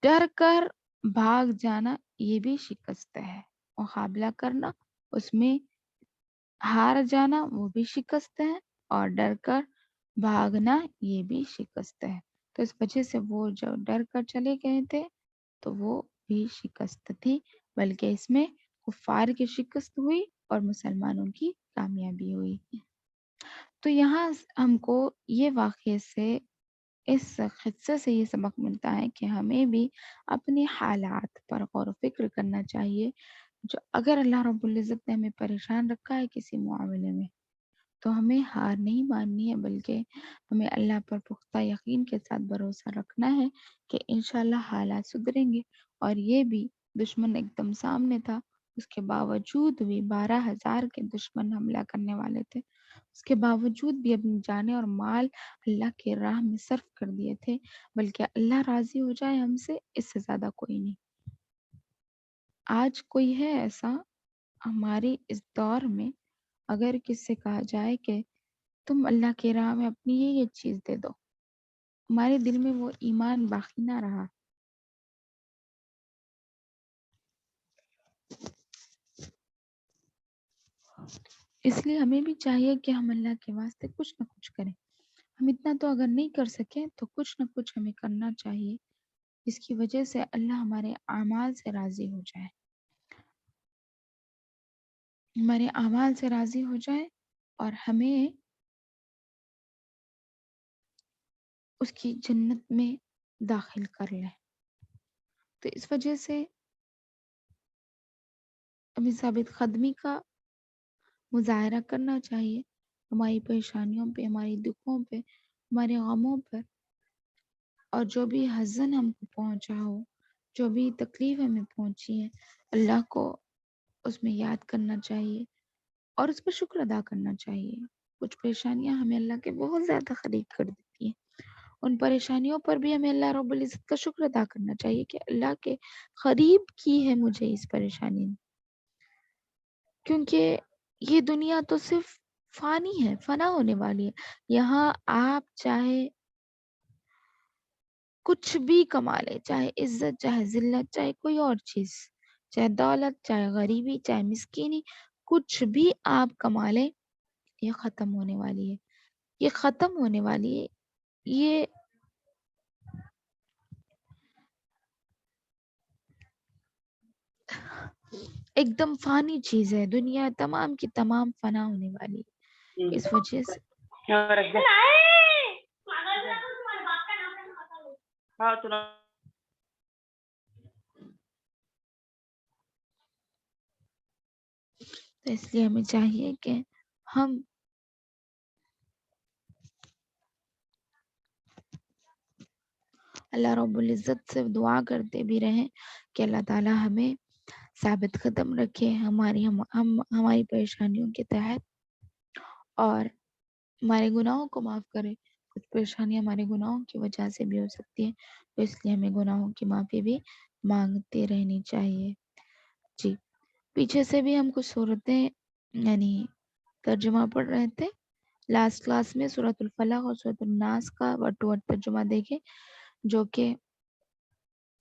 ڈر کر بھاگ جانا یہ بھی شکست ہے، مقابلہ کرنا اس میں ہار جانا وہ بھی شکست ہے، اور ڈر کر بھاگنا یہ بھی شکست ہے۔ تو اس وجہ سے وہ جو ڈر کر چلے گئے تھے تو وہ بھی شکست تھی، بلکہ اس میں کفار کی شکست ہوئی اور مسلمانوں کی کامیابی ہوئی۔ تو یہاں ہم کو یہ واقعے سے، اس قصے سے یہ سبق ملتا ہے کہ ہمیں بھی اپنے حالات پر غور و فکر کرنا چاہیے۔ جو اگر اللہ رب العزت نے ہمیں پریشان رکھا ہے کسی معاملے میں، تو ہمیں ہار نہیں ماننی ہے، بلکہ ہمیں اللہ پر پختہ یقین کے ساتھ بھروسہ رکھنا ہے کہ انشاءاللہ حالات سدھریں گے۔ اور یہ بھی دشمن ایک دم سامنے تھا، اس کے باوجود بھی 12,000 کے دشمن حملہ کرنے والے تھے، اس کے باوجود بھی اپنی جانیں اور مال اللہ کے راہ میں صرف کر دیے تھے، بلکہ اللہ راضی ہو جائے ہم سے، اس سے زیادہ کوئی نہیں۔ آج کوئی ہے ایسا ہماری اس دور میں، اگر کس سے کہا جائے کہ تم اللہ کے راہ میں اپنی یہ چیز دے دو، ہمارے دل میں وہ ایمان باقی نہ رہا۔ اس لیے ہمیں بھی چاہیے کہ ہم اللہ کے واسطے کچھ نہ کچھ کریں۔ ہم اتنا تو اگر نہیں کر سکیں تو کچھ نہ کچھ ہمیں کرنا چاہیے، جس کی وجہ سے اللہ ہمارے اعمال سے راضی ہو جائے، ہمارے اعمال سے راضی ہو جائے اور ہمیں اس کی جنت میں داخل کر لے۔ تو اس وجہ سے ہمیں ثابت قدمی کا مظاہرہ کرنا چاہیے ہماری پریشانیوں پہ، ہماری دکھوں پہ، ہمارے غموں پر، اور جو بھی حزن ہم کو پہنچا ہو، جو بھی تکلیف ہمیں پہنچی ہے، اللہ کو اس میں یاد کرنا چاہیے اور اس پر شکر ادا کرنا چاہیے۔ کچھ پریشانیاں ہمیں اللہ کے بہت زیادہ قریب کر دیتی ہیں، ان پریشانیوں پر بھی ہمیں اللہ رب العزت کا شکر ادا کرنا چاہیے کہ اللہ کے قریب کی ہے مجھے اس پریشانی نے، کیونکہ یہ دنیا تو صرف فانی ہے، فنا ہونے والی ہے۔ یہاں آپ چاہے کچھ بھی کما لے، چاہے عزت، چاہے ذلت، چاہے کوئی اور چیز، چاہے دولت، چاہے غریبی، چاہے مسکینی، کچھ بھی آپ کما لے، یہ ختم ہونے والی ہے، یہ ختم ہونے والی ہے، یہ ایک دم فانی چیز ہے، دنیا تمام کی تمام فنا ہونے والی ہے۔ اس وجہ سے تو اس لیے ہمیں چاہیے کہ ہم اللہ رب العزت سے دعا کرتے بھی رہیں کہ اللہ تعالی ہمیں ثابت قدم رکھے ہماری پریشانیوں کے تحت، اور ہمارے گناہوں کو معاف کرے۔ کچھ پریشانیاں ہمارے گناہوں کی وجہ سے بھی ہو سکتی ہیں، تو اس لیے ہمیں گناہوں کی معافی بھی مانگتے رہنی چاہیے۔ جی، پیچھے سے بھی ہم کچھ صورتیں یعنی ترجمہ پڑھ رہے تھے، لاسٹ کلاس میں سورۃ الفلق اور سورۃ الناس کا ورڈ ٹو ورڈ ترجمہ دیکھے، جو کہ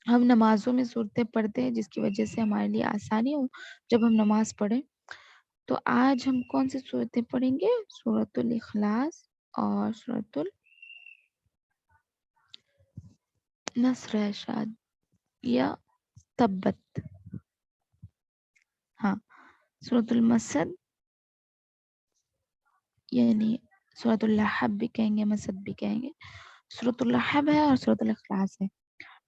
ہم نمازوں میں صورتیں پڑھتے ہیں جس کی وجہ سے ہمارے لیے آسانی ہو جب ہم نماز پڑھیں۔ تو آج ہم کون سی صورتیں پڑھیں گے؟ سورۃ الاخلاص اور سورۃ النصر ہے شاید، یا تبت، ہاں، سورۃ المسد، یعنی سورۃ اللحب بھی کہیں گے، مسد بھی کہیں گے۔ سورۃ اللحب ہے اور سورۃ الاخلاص ہے۔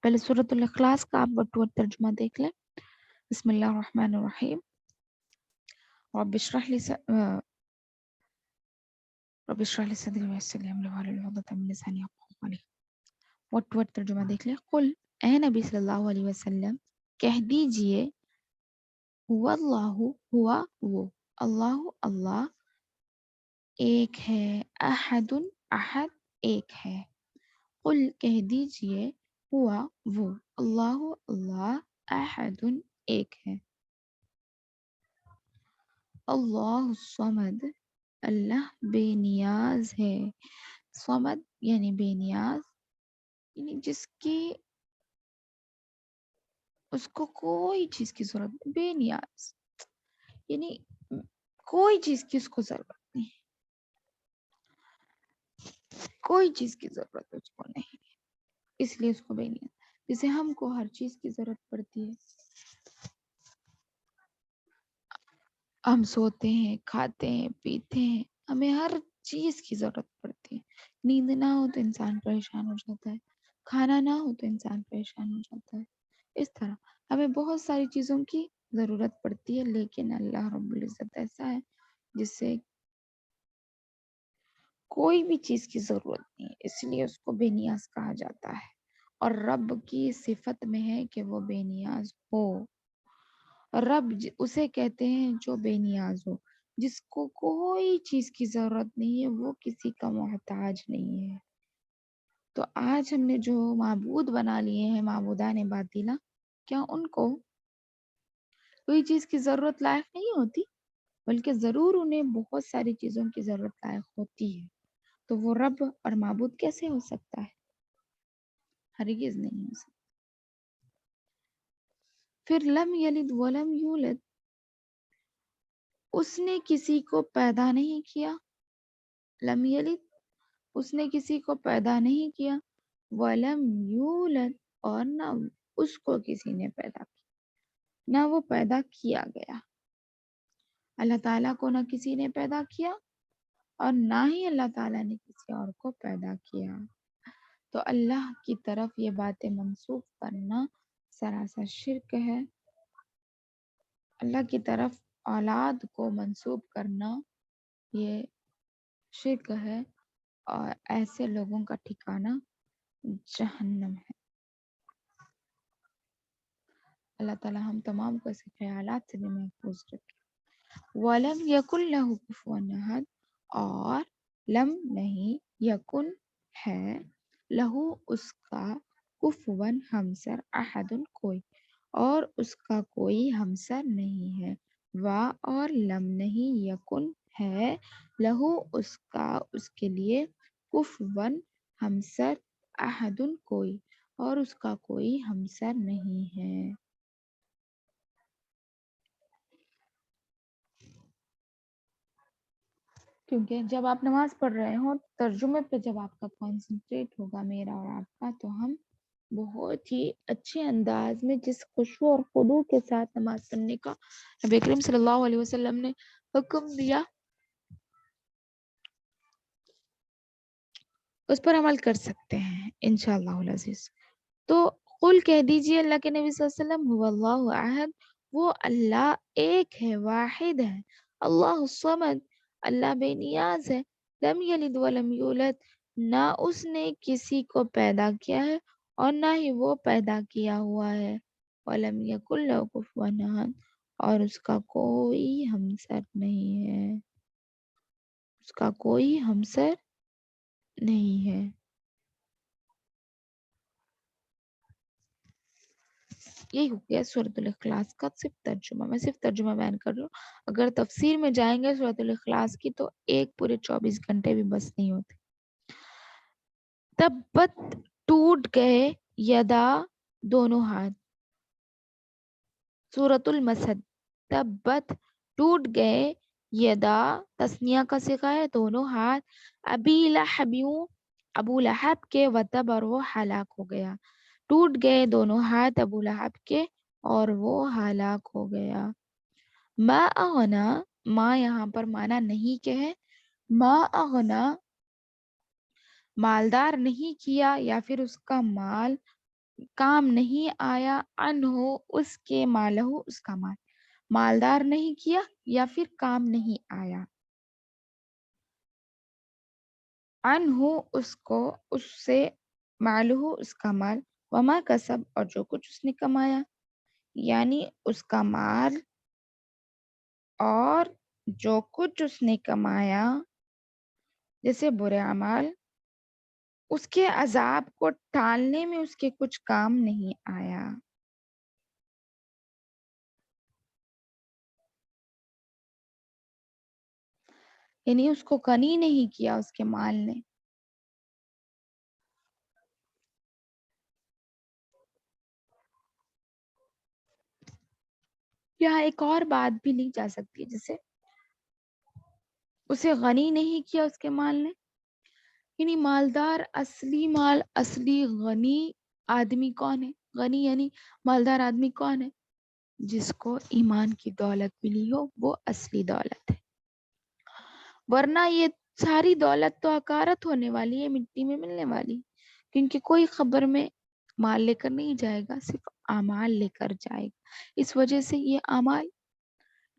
پہلے سورۃ الاخلاص کا آپ ورڈ ٹو ورڈ ترجمہ دیکھ لیں۔ بسم اللہ الرحمن الرحیم، رب اشرح لی صدری ویسر لی امری واحلل عقدۃ من لسانی یفقہوا قولی۔ ورڈ ٹو ورڈ ترجمہ دیکھ لیں۔ قل، اے نبی صلی اللہ علیہ وسلم کہہ دیجئے، ہوا اللہ، ہوا وہ، اللہ اللہ، ایک ہے، احد احد، ایک ہے۔ قل کہہ دیجئے، ہوا وہ، اللہ اللہ، احد ایک ہے، اللہ الصمد، اللہ بے نیاز ہے۔ صمد یعنی بے نیاز، یعنی جس کی اس کو کوئی چیز کی ضرورت نہیں، بے نیاز، یعنی کوئی چیز کی اس کو ضرورت نہیں، کوئی چیز کی ضرورت اس کو نہیں، اس لیے اس کو بے نیاز۔ جیسے ہم کو ہر چیز کی ضرورت پڑتی ہے، ہم سوتے ہیں، کھاتے ہیں، پیتے ہیں، ہمیں ہر چیز کی ضرورت پڑتی ہے۔ نیند نہ ہو تو انسان پریشان ہو جاتا ہے، کھانا نہ ہو تو انسان پریشان ہو جاتا ہے۔ اس طرح ہمیں بہت ساری چیزوں کی ضرورت پڑتی ہے، لیکن اللہ رب العزت ایسا ہے جس سے کوئی بھی چیز کی ضرورت نہیں ہے، اس لیے اس کو بے نیاز کہا جاتا ہے، اور رب کی صفت میں ہے کہ وہ بے نیاز ہو۔ رب اسے کہتے ہیں جو بے نیاز ہو، جس کو کوئی چیز کی ضرورت نہیں ہے، وہ کسی کا محتاج نہیں ہے۔ تو آج ہم نے جو معبود بنا لیے ہیں، معبودان باطلہ، کیا ان کو کوئی چیز کی ضرورت لائق نہیں ہوتی؟ بلکہ ضرور انہیں بہت ساری چیزوں کی ضرورت لائق ہوتی ہے۔ تو وہ رب اور معبود کیسے ہو سکتا ہے؟ ہرگز نہیں ہو سکتا۔ پھر لم یلد ولم یولد، اس نے کسی کو پیدا نہیں کیا، لم یلد، اس نے کسی کو پیدا نہیں کیا، ولم یولد، اور نہ اس کو کسی نے پیدا کیا، نہ وہ پیدا کیا گیا۔ اللہ تعالیٰ کو نہ کسی نے پیدا کیا اور نہ ہی اللہ تعالیٰ نے کسی اور کو پیدا کیا۔ تو اللہ کی طرف یہ باتیں منسوخ کرنا سراسر شرک ہے، اللہ کی طرف اولاد کو منسوب کرنا یہ شرک ہے، اور ایسے لوگوں کا ٹھکانہ جہنم ہے۔ اللہ تعالیٰ ہم تمام کو ایسے خیالات سے بھی محفوظ رکھے۔ وَلَمْ يَكُنْ لَهُ كُفُوًا أَحَدٌ، اور لم نہیں، یکن ہے، لہو اس کا، کفواً ہمسر، احد کوئی، اور اس کا کوئی ہمسر نہیں ہے۔ وا اور لم نہیں، یکن ہے، لہو اس کا، اس کے لیے، کفواً ہمسر، احد کوئی، اور اس کا کوئی ہمسر نہیں ہے۔ کیونکہ جب آپ نماز پڑھ رہے ہوں ترجمے پہ جب آپ کا کانسنٹریٹ ہوگا، میرا اور آپ کا، تو ہم بہت ہی اچھے انداز میں جس خشوع اور خضوع کے ساتھ نماز پڑھنے کا نبی کریم صلی اللہ علیہ وسلم نے حکم دیا، اس پر عمل کر سکتے ہیں انشاءاللہ العزیز۔ تو قل کہہ دیجئے اللہ کے نبی صلی اللہ علیہ وسلم، هو اللہ احد، وہ اللہ ایک ہے، واحد ہے، اللہ الصمد، اللہ بے نیاز ہے، لم یلد ولم یولد، نہ اس نے کسی کو پیدا کیا ہے اور نہ ہی وہ پیدا کیا ہوا ہے، ولم یکن لہ کفوا احد، اور اس کا کوئی ہمسر نہیں ہے، اس کا کوئی ہمسر نہیں ہے۔ یہی ہو گیا سورۃ الاخلاص کا صرف ترجمہ۔ میں صرف ترجمہ بیان کر رہی ہوں، اگر تفسیر میں جائیں گے سورۃ الاخلاص کی تو ایک پورے 24 گھنٹے بھی بس نہیں ہوتے۔ تبت، ٹوٹ گئے، یدا، دونوں ہاتھ، سورۃ المسد، تبت، ٹوٹ گئے، یدا، تثنیہ کا صیغہ ہے، دونوں ہاتھ، ابی لہبیوں، ابو لہب کے، وتب، اور وہ ہلاک ہو گیا، ٹوٹ گئے دونوں ہاتھ ابو لہب کے اور وہ ہلاک ہو گیا۔ ما اغنا، ما یہاں پر مانا نہیں کہ ہے، ما اغنا، مالدار نہیں کیا یا پھر اس کا مال کام نہیں آیا، انہو اس کے، مالہو اس کا مال، مالدار نہیں کیا یا پھر کام نہیں آیا، انہو اس کو، اس سے، مالہو اس کا مال، وما کسب، اور جو کچھ اس نے کمایا، یعنی اس کا مال اور جو کچھ اس نے کمایا جیسے برے اعمال، اس کے عذاب کو ٹالنے میں اس کے کچھ کام نہیں آیا۔ یعنی اس کو غنی نہیں کیا اس کے مال نے۔ یہاں ایک اور بات بھی لی جا سکتی ہے، جیسے اسے غنی نہیں کیا اس کے مال نے، یعنی مالدار، اصلی مال، اصلی غنی آدمی کون ہے؟ غنی یعنی مالدار آدمی کون ہے؟ جس کو ایمان کی دولت ملی ہو، وہ اصلی دولت ہے، ورنہ یہ ساری دولت تو حقارت ہونے والی ہے، مٹی میں ملنے والی، کیونکہ کوئی خبر میں مال لے کر نہیں جائے گا، صرف اعمال لے کر جائے گا، اس وجہ سے یہ اعمال،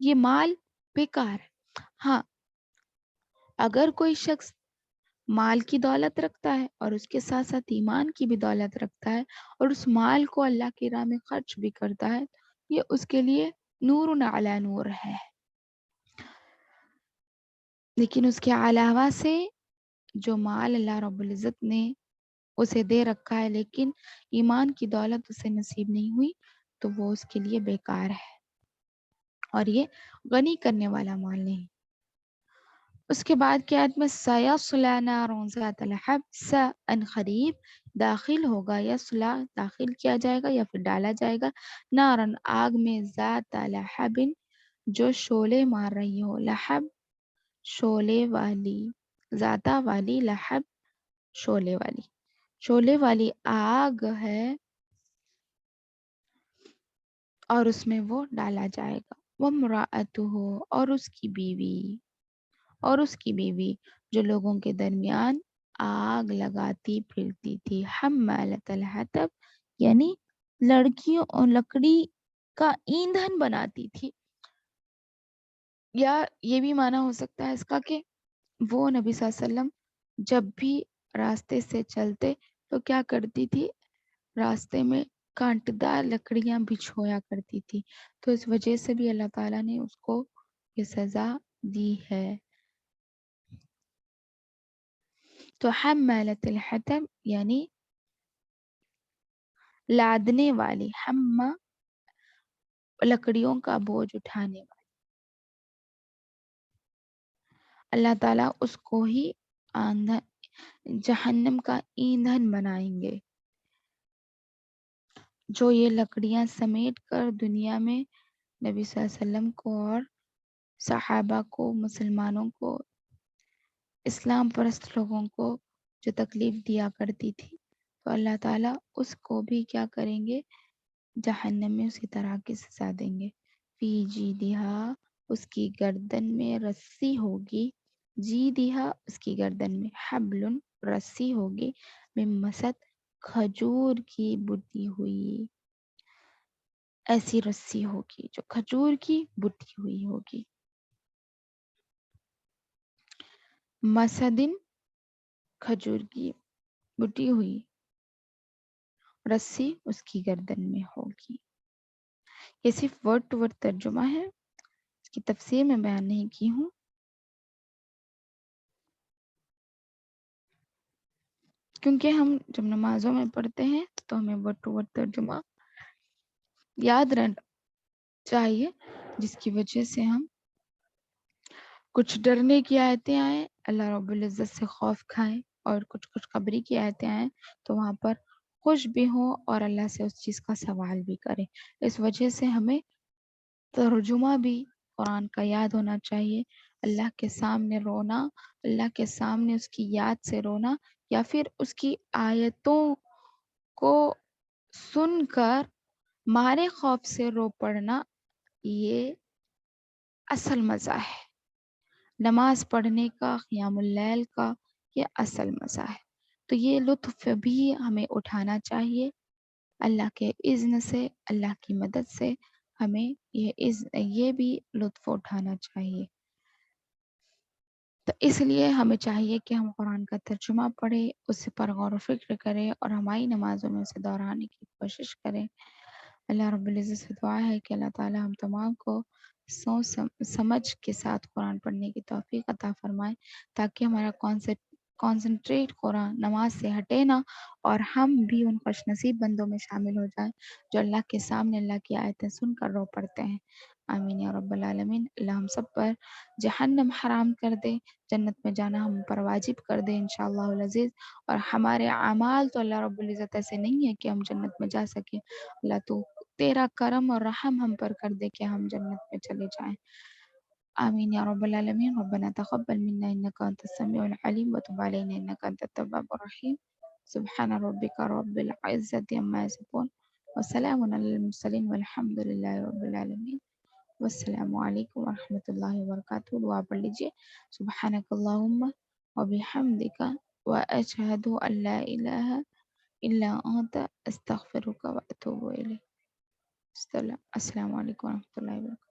یہ مال بیکار ہے۔ ہاں، اگر کوئی شخص مال کی دولت رکھتا ہے اور اس کے ساتھ ساتھ ایمان کی بھی دولت رکھتا ہے اور اس مال کو اللہ کی راہ میں خرچ بھی کرتا ہے، یہ اس کے لیے نور علی نور ہے۔ لیکن اس کے علاوہ سے جو مال اللہ رب العزت نے اسے دے رکھا ہے لیکن ایمان کی دولت اسے نصیب نہیں ہوئی، تو وہ اس کے لیے بیکار ہے، اور یہ غنی کرنے والا مال نہیں۔ اس کے بعد کی آیت میں سَيَصْلَىٰ نَارًا ذَاتَ لَهَبٍ، ان قریب داخل ہوگا، یصلا داخل کیا جائے گا یا پھر ڈالا جائے گا، نارن آگ میں، ذات لہب جو شعلے مار رہی ہو، لہب شعلے والی، ذاتہ والی، لہب شعلے والی، شعلے والی آگ ہے اور اس میں وہ ڈالا جائے گا، وَامْرَأَتُهُ، اور اس کی بیوی، اور اس کی بیوی جو لوگوں کے درمیان آگ لگاتی پھرتی تھی، حمالۃ الحطب، یعنی لڑکیوں اور لکڑی کا ایندھن بناتی تھی، یا یہ بھی معنی ہو سکتا ہے اس کا کہ وہ نبی صلی اللہ علیہ وسلم جب بھی راستے سے چلتے تو کیا کرتی تھی، راستے میں کانٹدار لکڑیاں بچھویا کرتی تھی، تو اس وجہ سے بھی اللہ تعالیٰ نے اس کو یہ سزا دی ہے۔ تو حمالت الحطب یعنی لادنے والی، حمّا لکڑیوں کا بوجھ اٹھانے والی، اللہ تعالیٰ اس کو ہی جہنم کا ایندھن بنائیں گے، جو یہ لکڑیاں سمیٹ کر دنیا میں نبی صلی اللہ علیہ وسلم کو اور صحابہ کو، مسلمانوں کو، اسلام پرست لوگوں کو جو تکلیف دیا کرتی تھی، تو اللہ تعالیٰ اس کو بھی کیا کریں گے، جہنم میں اسی طرح کی سزا دیں گے۔ فی جیدہا اس کی گردن میں رسی ہوگی، جیدہا اس کی گردن میں حبل رسی ہوگی، من مسد کھجور کی بٹی ہوئی، ایسی رسی ہوگی جو کھجور کی بٹی ہوئی ہوگی، مسدن کھجور کی بٹی ہوئی رسی اس کی گردن میں ہوگی۔ یہ صرف ورڈ ٹو ورڈ ترجمہ ہے، اس کی تفسیر میں بیان نہیں کی ہوں، کیونکہ ہم جب نمازوں میں پڑھتے ہیں تو ہمیں ورڈ ٹو ورڈ ترجمہ یاد رہنا چاہیے، جس کی وجہ سے ہم کچھ ڈرنے کی آیتیں آئیں اللہ رب العزت سے خوف کھائیں، اور کچھ قبری کی آیتیں آئیں تو وہاں پر خوش بھی ہوں اور اللہ سے اس چیز کا سوال بھی کریں۔ اس وجہ سے ہمیں ترجمہ بھی قرآن کا یاد ہونا چاہیے، اللہ کے سامنے رونا، اللہ کے سامنے اس کی یاد سے رونا، یا پھر اس کی آیتوں کو سن کر مارے خوف سے رو پڑنا، یہ اصل مزہ ہے نماز پڑھنے کا، قیام اللیل کا، یہ اصل مزہ ہے۔ تو یہ لطف بھی ہمیں اٹھانا چاہیے، اللہ کے اذن سے، اللہ کی مدد سے ہمیں یہ بھی لطف اٹھانا چاہیے۔ تو اس لیے ہمیں چاہیے کہ ہم قرآن کا ترجمہ پڑھیں، اس پر غور و فکر کریں اور ہماری نمازوں میں اسے دہرانے کی کوشش کریں۔ اللہ رب العزت سے دعا ہے کہ اللہ تعالی ہم تمام کو سوچ سمجھ کے ساتھ قرآن پڑھنے کی توفیق عطا فرمائے، تاکہ ہمارا کانسنٹریٹ قرآن نماز سے ہٹے نہ، اور ہم بھی ان خوش نصیب بندوں میں شامل ہو جائیں جو اللہ کے سامنے اللہ کی آیتیں سن کر رو پڑتے ہیں۔ آمین یا رب العالمین۔ اللہ ہم سب پر جہنم حرام کر دے، جنت میں جانا ہم پر واجب کر دے انشاءاللہ العزیز، اور ہمارے اعمال تو اللہ رب العزت ایسے نہیں ہے کہ ہم جنت میں جا سکیں، اللہ تو تیرا کرم اور رحم ہم پر کر دے کہ ہم جنت میں چلے جائیں۔ آمین یا رب العالمین۔ ربنا تقبل منا انك انت السميع العليم وتب علينا انك انت التواب الرحيم۔ سبحان ربك رب العزة عما يصفون وسلام على المرسلين والحمد لله رب العالمين۔ والسلام علیکم ورحمۃ اللہ وبرکاتہ۔ دعا پڑھ لیجیے، سبحانک اللہم وبحمدک واشہد ان لا الہ الا انت استغفرک واتوب الیک۔ السلام علیکم ورحمۃ اللہ وبرکاتہ۔